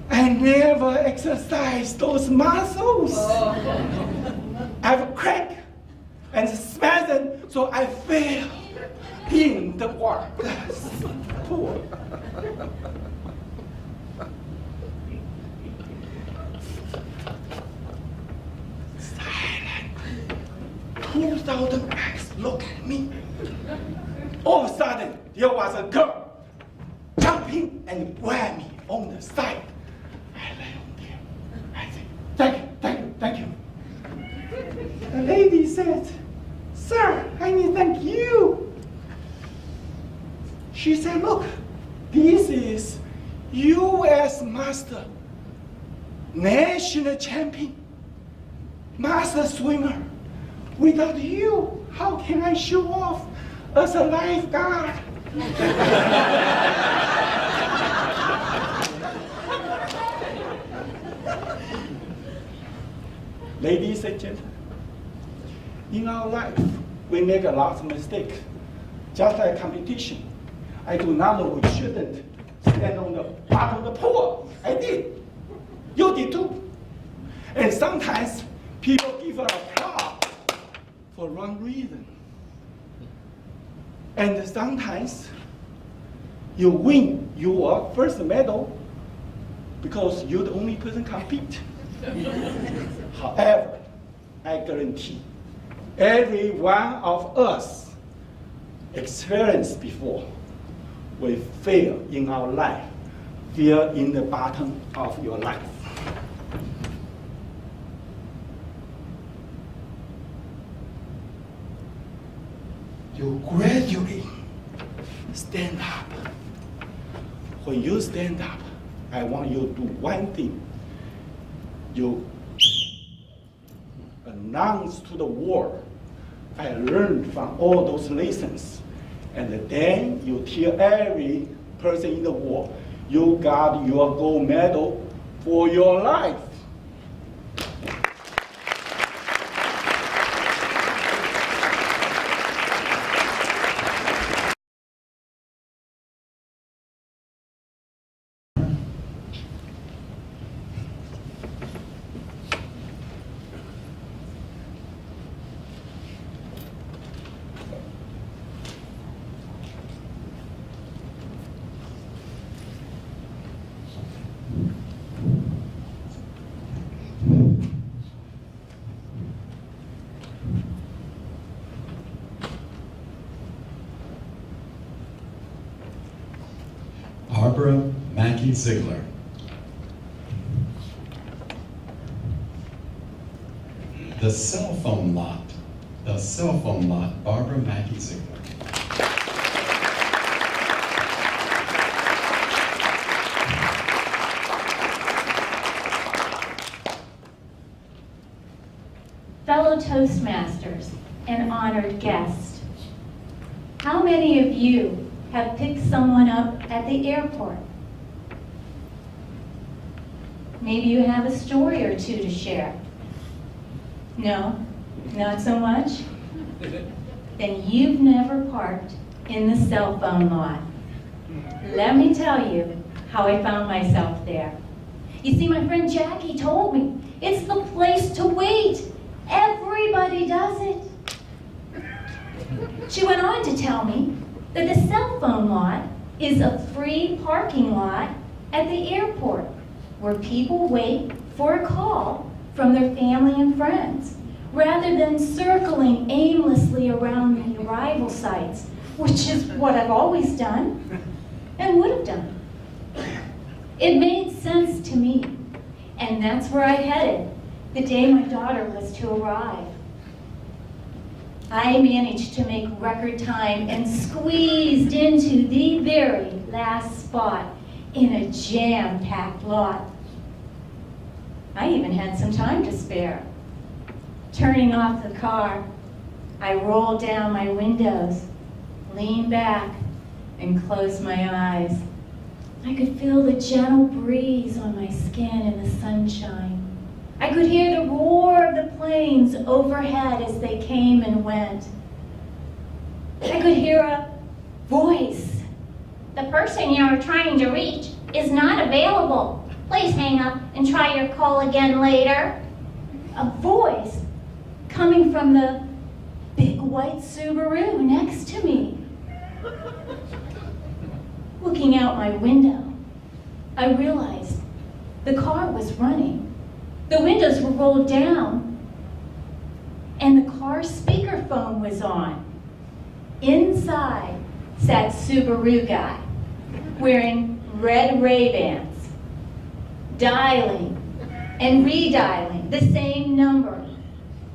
I never exercised those muscles. I have a crack and spasm, so I fell in the water. Poor. Silent. 2,000 eyes look at me. All of a sudden, there was a girl jumping and grabbed me on the side. I lay on there. I said, thank you, thank you, thank you. The lady said, sir, I need to thank you. She said, look, this is U.S. Master, national champion, master swimmer. Without you, how can I show off as a lifeguard? Ladies and gentlemen, in our life, we make a lot of mistakes. Just like competition, I do not know we shouldn't stand on the bottom of the pool. I did. You did too. And sometimes people give us applause for wrong reason. And sometimes you win your first medal because you're the only person compete. However, I guarantee every one of us experienced before we fail in our life, fail in the bottom of your life. You gradually stand up. When you stand up, I want you to do one thing. You announce to the world, I learned from all those lessons. And then you tell every person in the world, you got your gold medal for your life. Barbara Mackey-Zeigler. The cell phone lot, Barbara Mackey-Zeigler. Fellow Toastmasters and honored guests, how many of you have picked someone up at the airport? Maybe you have a story or two to share. No, not so much? Then you've never parked in the cell phone lot. Let me tell you how I found myself there. You see, my friend Jackie told me it's the place to wait. Everybody does it. She went on to tell me that the cell phone lot is a free parking lot at the airport where people wait for a call from their family and friends rather than circling aimlessly around the arrival sites, which is what I've always done and would have done. It made sense to me, and that's where I headed the day my daughter was to arrive. I managed to make record time and squeezed into the very last spot in a jam-packed lot. I even had some time to spare. Turning off the car, I rolled down my windows, leaned back, and closed my eyes. I could feel the gentle breeze on my skin in the sunshine. I could hear the roar of the planes overhead as they came and went. I could hear a voice. The person you are trying to reach is not available. Please hang up and try your call again later. A voice coming from the big white Subaru next to me. Looking out my window, I realized the car was running. The windows were rolled down, and the car's speakerphone was on. Inside sat Subaru guy, wearing red Ray-Bans, dialing and redialing the same number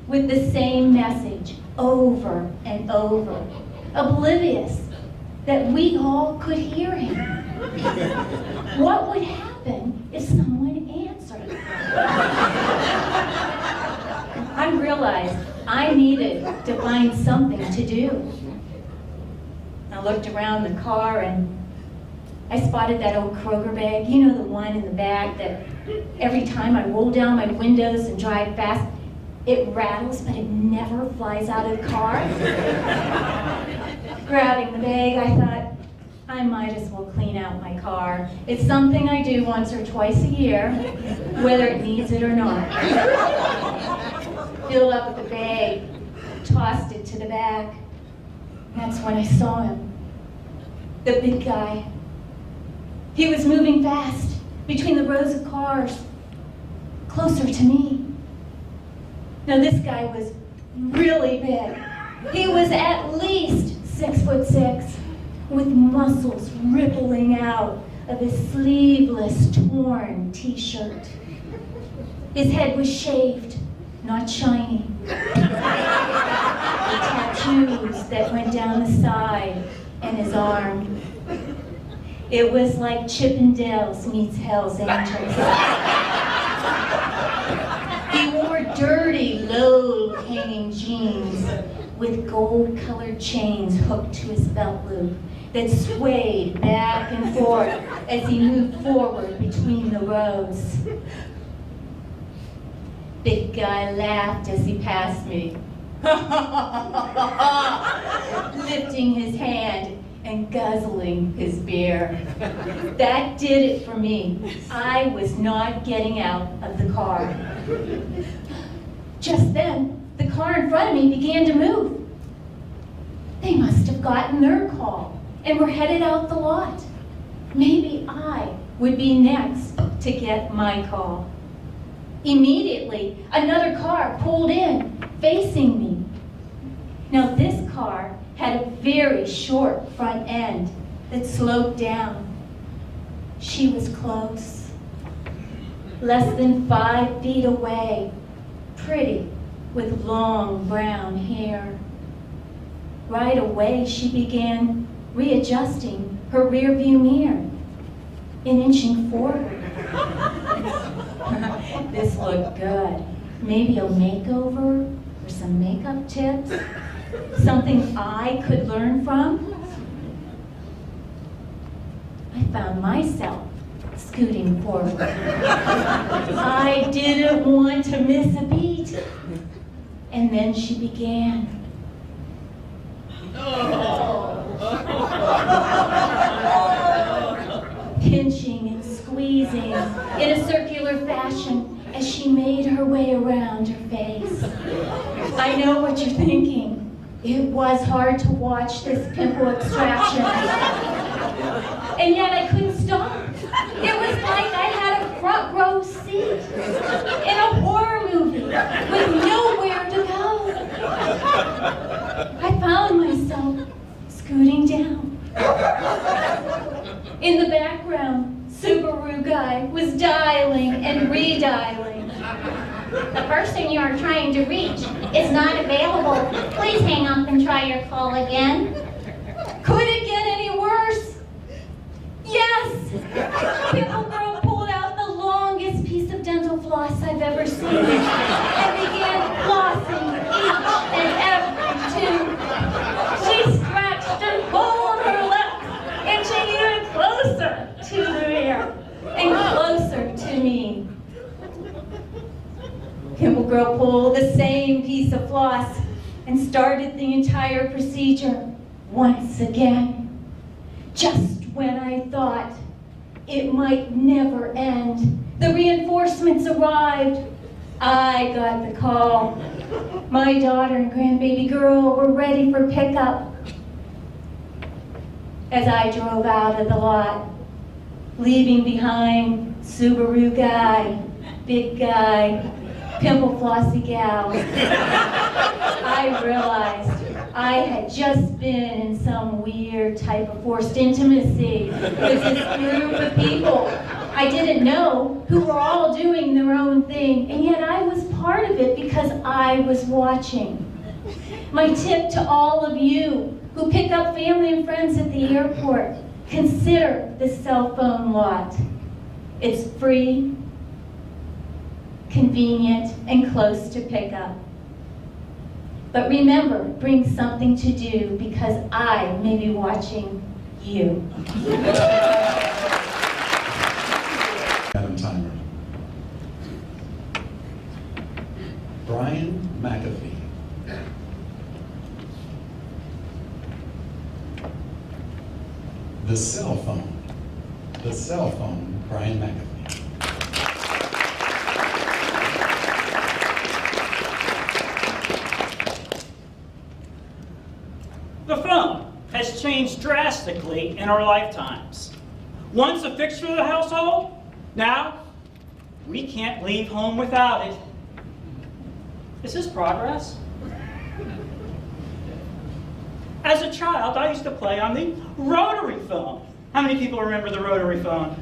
with the same message over and over, oblivious that we all could hear him. What would happen if someone answered? I realized I needed to find something to do. I looked around the car and I spotted that old Kroger bag, you know, the one in the bag that every time I roll down my windows and drive fast, it rattles, but it never flies out of the car. Grabbing the bag, I thought, I might as well clean out my car. It's something I do once or twice a year, whether it needs it or not. Filled up the bag, tossed it to the back. That's when I saw him, the big guy. He was moving fast between the rows of cars, closer to me. Now this guy was really big. He was at least 6'6", with muscles rippling out of his sleeveless, torn t-shirt. His head was shaved, not shiny. The tattoos that went down the side and his arm. It was like Chippendales meets Hell's Angels. He wore dirty, low-hanging jeans with gold-colored chains hooked to his belt loop that swayed back and forth as he moved forward between the rows. Big guy laughed as he passed me, lifting his hand and guzzling his beer. That did it for me. I was not getting out of the car. Just then, the car in front of me began to move. They must have gotten their call and were headed out the lot. Maybe I would be next to get my call. Immediately, another car pulled in, facing me. Now this car had a very short front end that sloped down. She was close, less than 5 feet away, pretty, with long brown hair. Right away, she began readjusting her rear view mirror and inching forward. This looked good. Maybe a makeover or some makeup tips, something I could learn from. I found myself scooting forward. I didn't want to miss a beat. And then she began. Pinching and squeezing in a circular fashion as she made her way around her face. I know what you're thinking. It was hard to watch this pimple extraction. And yet I couldn't stop. It was like I had a front row seat in a horror movie with nowhere to go. I found myself scooting down. In the background, Subaru guy was dialing and redialing. The person you are trying to reach is not available. Please hang up and try your call again. Could it get any worse? Yes! Pickle Girl pulled out the longest piece of dental floss I've ever seen and began flossing each and every tooth. She scratched and pulled her lips, inching even closer to the rear and closer to me. Pimple Girl pulled the same piece of floss and started the entire procedure once again. Just when I thought it might never end, the reinforcements arrived. I got the call. My daughter and grandbaby girl were ready for pickup. As I drove out of the lot, leaving behind Subaru guy, big guy, pimple flossy gal, I realized I had just been in some weird type of forced intimacy with this group of people I didn't know, who were all doing their own thing, and yet I was part of it because I was watching. My tip to all of you who pick up family and friends at the airport, consider the cell phone lot. It's free, convenient, and close to pick up. But remember, bring something to do because I may be watching you. Madam Timer. Brian McAfee. The cell phone. The cell phone, Brian McAfee. The phone has changed drastically in our lifetimes. Once a fixture of the household, now we can't leave home without it. Is this progress? As a child, I used to play on the rotary phone. How many people remember the rotary phone?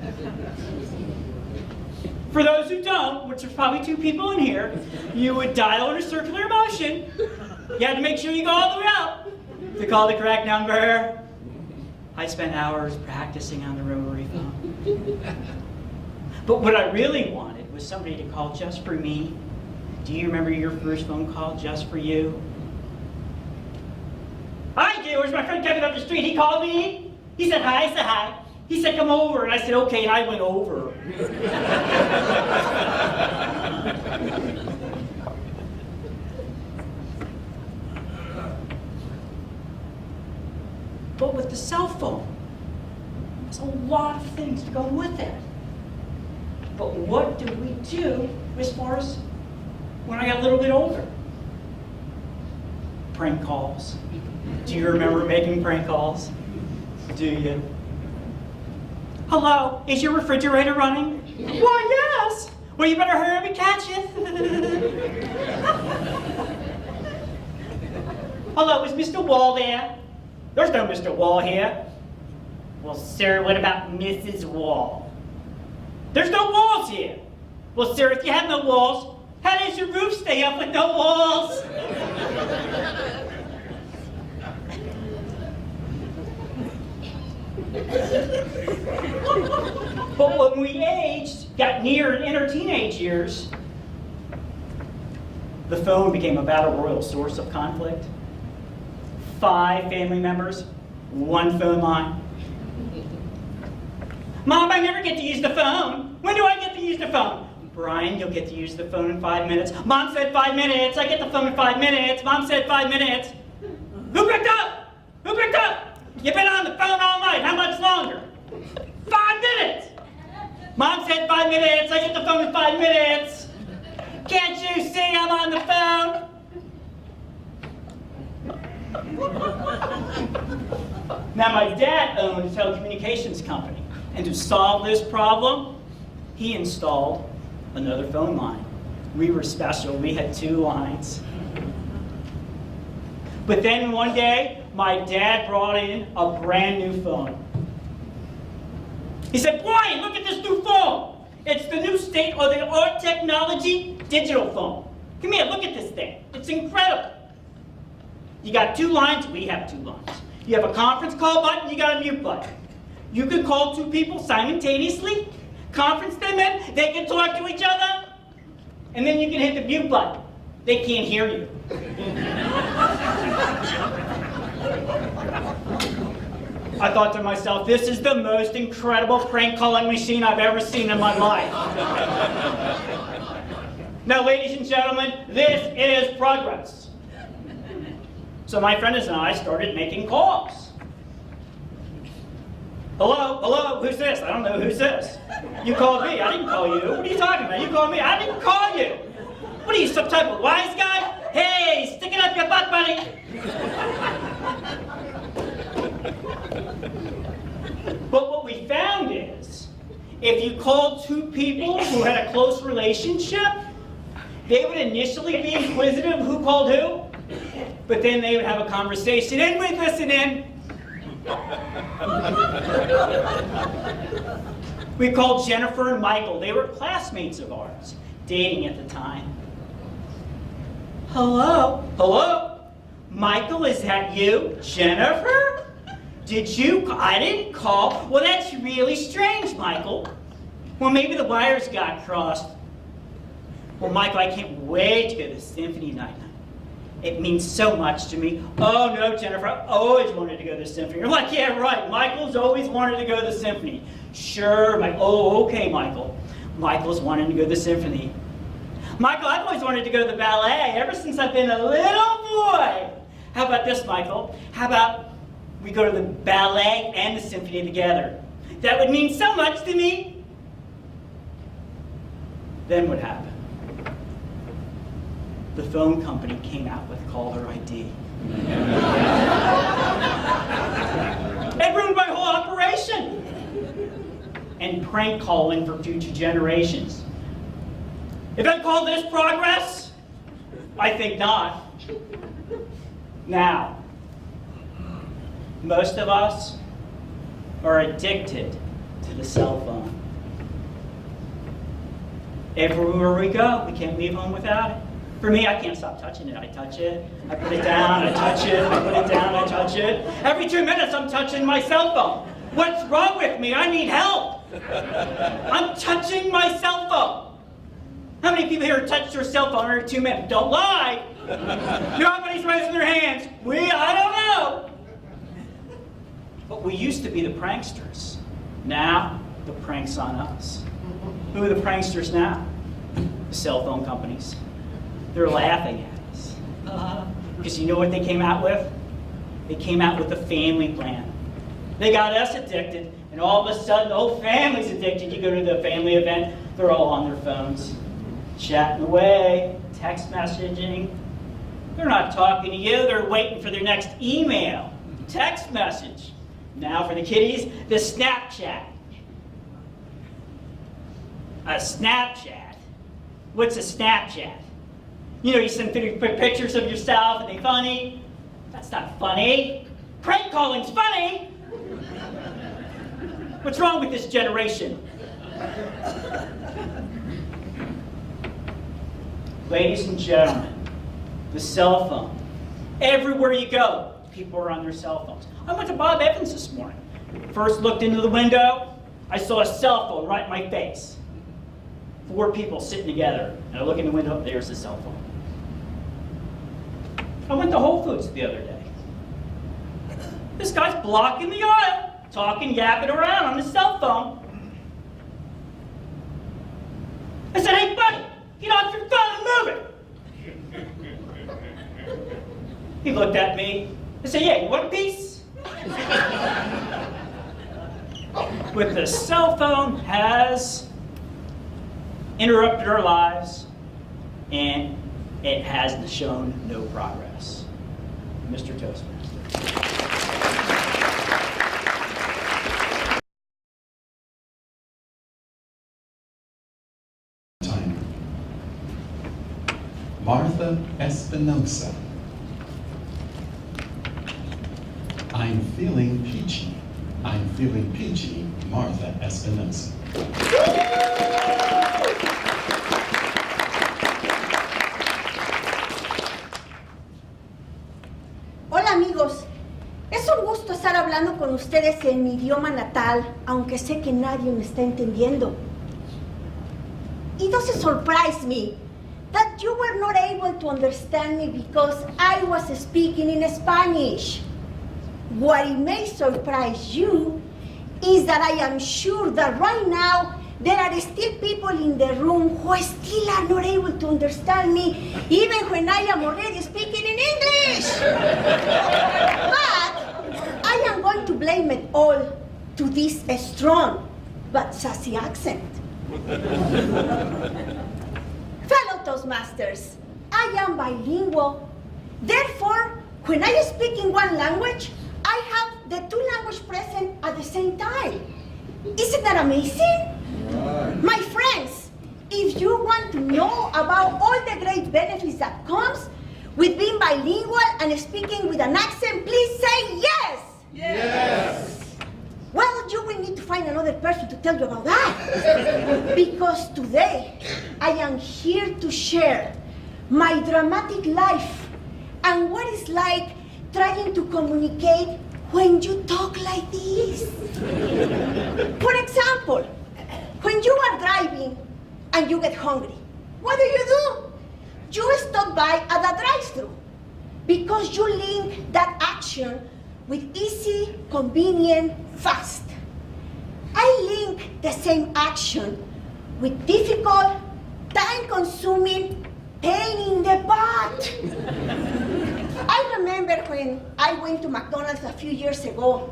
For those who don't, which there's probably 2 people in here, you would dial in a circular motion. You had to make sure you go all the way up to call the correct number. I spent hours practicing on the rotary phone. But what I really wanted was somebody to call just for me. Do you remember your first phone call just for you? Hi, Jay, where's my friend Kevin up the street? He called me. He said hi, I said hi. He said come over, and I said okay, and I went over. But with the cell phone, there's a lot of things to go with it. But what do we do as far as when I got a little bit older? Prank calls. Do you remember making prank calls? Do you? Hello, is your refrigerator running? Why, yes. Well, you better hurry up and catch it. Hello, is Mr. Wall there? There's no Mr. Wall here. Well, sir, what about Mrs. Wall? There's no walls here. Well, sir, if you have no walls, how does your roof stay up with no walls? But when we aged, got near and enter teenage years, the phone became a battle royal source of conflict. 5 family members, 1 phone line. Mom, I never get to use the phone. When do I get to use the phone? Brian, you'll get to use the phone in 5 minutes. Mom said 5 minutes. I get the phone in 5 minutes. Mom said 5 minutes. Who picked up? Who picked up? You've been on the phone all night. How much longer? 5 minutes. Mom said 5 minutes. I get the phone in 5 minutes. Can't you see I'm on the phone? Now, my dad owned a telecommunications company, and to solve this problem, he installed another phone line. We were special. We had 2 lines. But then one day, my dad brought in a brand new phone. He said, Brian, look at this new phone. It's the new state-of-the-art technology digital phone. Come here, look at this thing. It's incredible. You got 2 lines, we have 2 lines. You have a conference call button, you got a mute button. You can call 2 people simultaneously, conference them in, they can talk to each other, and then you can hit the mute button. They can't hear you. I thought to myself, this is the most incredible prank calling machine I've ever seen in my life. Now, ladies and gentlemen, this is progress. So my friends and I started making calls. Hello, hello, who's this? I don't know, who's this? You called me, I didn't call you. What are you talking about? You called me, I didn't call you. What are you, some type of wise guy? Hey, stick it up your butt, buddy. But what we found is, if you called two people who had a close relationship, they would initially be inquisitive who called who, but then they would have a conversation and we'd listen in. We called Jennifer and Michael. They were classmates of ours, dating at the time. Hello? Hello? Michael, is that you? Jennifer? I didn't call. Well, that's really strange, Michael. Well, maybe the wires got crossed. Well, Michael, I can't wait to go to the symphony night. It means so much to me. Oh, no, Jennifer, I always wanted to go to the symphony. You're like, yeah, right. Michael's always wanted to go to the symphony. Sure, oh, okay, Michael. Michael's wanting to go to the symphony. Michael, I've always wanted to go to the ballet ever since I've been a little boy. How about this, Michael? How about we go to the ballet and the symphony together? That would mean so much to me. Then what happened? The phone company came out with caller ID. It ruined my whole operation. And prank calling for future generations. If I call this progress, I think not. Now, most of us are addicted to the cell phone. Everywhere we go, we can't leave home without it. For me, I can't stop touching it. I touch it, I put it down, I touch it, I put it down, I touch it. Every 2 minutes, I'm touching my cell phone. What's wrong with me? I need help. I'm touching my cell phone. How many people here touch their cell phone every 2 minutes? Don't lie. Nobody's raising their hands. I don't know. But we used to be the pranksters. Now, the prank's on us. Who are the pranksters now? The cell phone companies. They're laughing at us. Because you know what they came out with? They came out with a family plan. They got us addicted, and all of a sudden the whole family's addicted. You go to the family event, they're all on their phones, chatting away, text messaging. They're not talking to you, they're waiting for their next email, text message. Now for the kiddies, the Snapchat. A Snapchat? What's a Snapchat? You know, you send pictures of yourself and they're funny. That's not funny. Prank calling's funny. What's wrong with this generation? Ladies and gentlemen, the cell phone. Everywhere you go, people are on their cell phones. I went to Bob Evans this morning. First looked into the window, I saw a cell phone right in my face. 4 people sitting together, and I look in the window, there's the cell phone. I went to Whole Foods the other day. This guy's blocking the aisle, talking, yapping around on his cell phone. I said, hey buddy, get off your phone and move it. He looked at me. I said, yeah, you want a piece? But the cell phone has interrupted our lives, and it has shown no progress. Mr. Toastmaster. Martha Espinosa. I'm feeling peachy. I'm feeling peachy, Martha Espinosa. Hola amigos, es un gusto estar hablando con ustedes en mi idioma natal, aunque sé que nadie me está entendiendo. It doesn't surprise me that you were not able to understand me because I was speaking in Spanish. What it may surprise you is that I am sure that right now there are still people in the room who still are not able to understand me, even when I am already speaking in English. But I am going to blame it all to this strong but sassy accent. Fellow Toastmasters, I am bilingual. Therefore, when I speak in one language, I have the two languages present at the same time. Isn't that amazing? My friends, if you want to know about all the great benefits that comes with being bilingual and speaking with an accent, please say yes. Yes. Well, you will need to find another person to tell you about that. Because today, I am here to share my dramatic life and what it's like trying to communicate when you talk like this. For example, when you are driving and you get hungry, what do? You stop by at a drive-thru because you link that action with easy, convenient, fast. I link the same action with difficult, time-consuming, pain in the butt. I remember when I went to McDonald's a few years ago,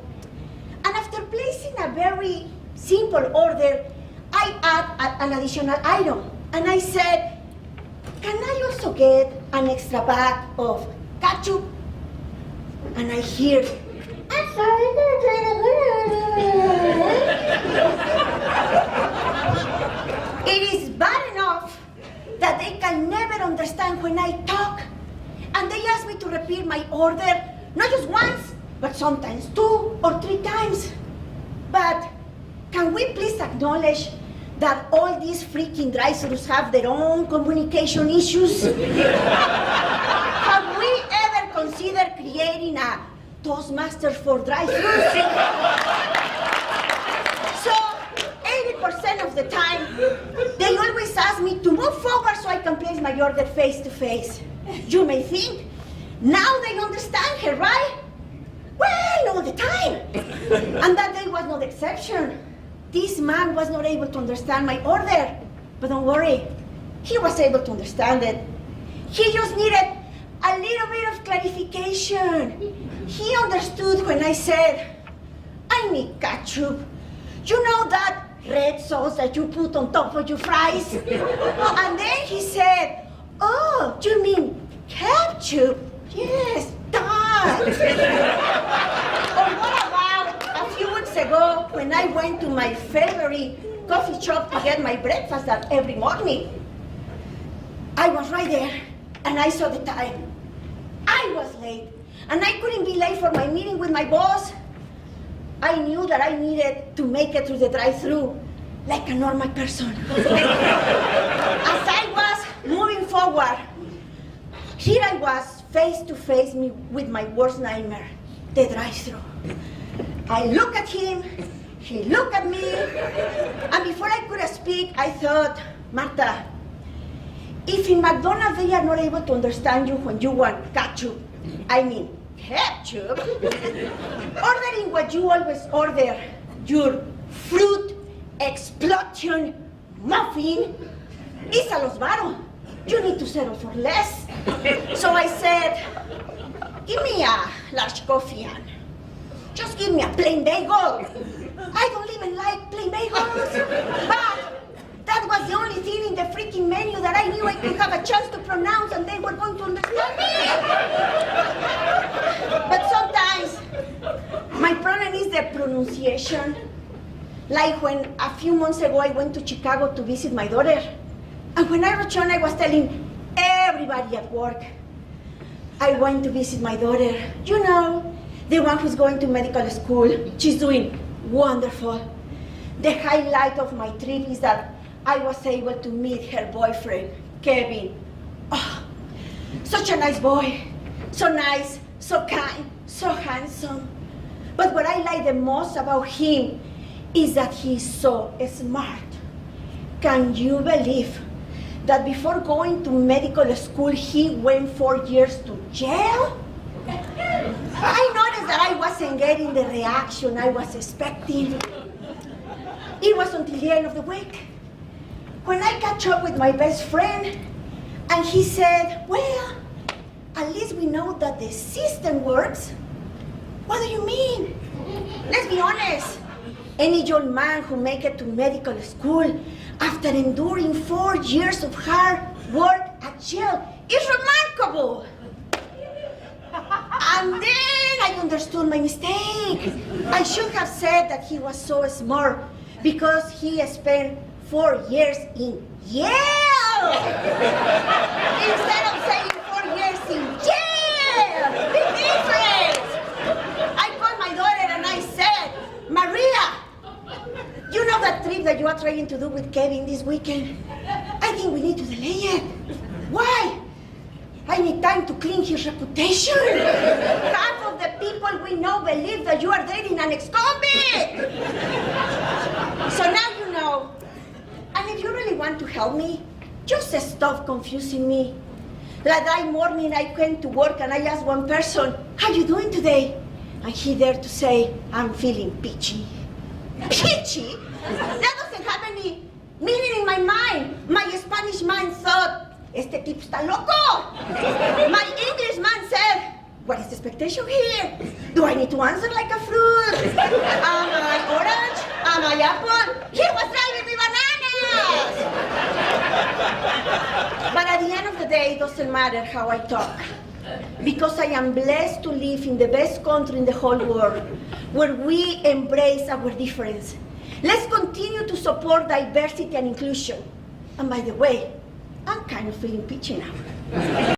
and after placing a very simple order, I add an additional item, and I said, can I also get an extra bag of ketchup? And I hear, I'm sorry. It is bad enough that they can never understand when I talk, and they ask me to repeat my order, not just once, but sometimes 2 or 3 times. But can we please acknowledge that all these freaking drive-thrus have their own communication issues? Have we ever considered creating a Toastmasters for drive-thrus? So, 80% of the time, they always ask me to move forward so I can place my order face to face. You may think, now they understand her, right? Well, all the time. And that day was no exception. This man was not able to understand my order. But don't worry, he was able to understand it. He just needed a little bit of clarification. He understood when I said, I need ketchup. You know that red sauce that you put on top of your fries? And then he said, oh, you mean ketchup? Yes, that. Or what about a few weeks ago when I went to my favorite coffee shop to get my breakfast that every morning? I was right there and I saw the time. I was late and I couldn't be late for my meeting with my boss. I knew that I needed to make it through the drive-thru like a normal person. As I was moving forward, here I was face to face with my worst nightmare, the drive-thru. I look at him, he looked at me, and before I could speak, I thought, Marta, if in McDonald's they are not able to understand you when you want ketchup, ordering what you always order, your fruit explosion muffin, is a los varo. You need to settle for less. So I said, give me a large coffee and just give me a plain bagel. I don't even like plain bagels. But that was the only thing in the freaking menu that I knew I could have a chance to pronounce and they were going to understand me. But sometimes my problem is the pronunciation. Like when a few months ago I went to Chicago to visit my daughter. And when I returned, I was telling everybody at work, I went to visit my daughter. You know, the one who's going to medical school. She's doing wonderful. The highlight of my trip is that I was able to meet her boyfriend, Kevin. Oh, such a nice boy. So nice, so kind, so handsome. But what I like the most about him is that he's so smart. Can you believe that before going to medical school, he went 4 years to jail? I noticed that I wasn't getting the reaction I was expecting. It was until the end of the week when I catch up with my best friend and he said, well, at least we know that the system works. What do you mean? Let's be honest. Any young man who makes it to medical school after enduring 4 years of hard work at jail is remarkable. And then I understood my mistake. I should have said that he was so smart because he spent 4 years in Yale instead of saying 4 years in jail. Big difference. I called my daughter and I said, Maria, you know that trip that you are trying to do with Kevin this weekend? I think we need to delay it. Why? I need time to clean his reputation. Half of the people we know believe that you are dating an ex-convict. So now you know. And if you really want to help me, just stop confusing me. That morning I went to work and I asked one person, how you doing today? And he dared to say, I'm feeling peachy. Peachy? That doesn't have any meaning in my mind. My Spanish mind thought, este tipo está loco. My English man said, what is the expectation here? Do I need to answer like a fruit? Am I orange? Am I apple? He was driving me bananas! But at the end of the day, it doesn't matter how I talk. Because I am blessed to live in the best country in the whole world, where we embrace our difference. Let's continue to support diversity and inclusion. And by the way, I'm kind of feeling peachy now.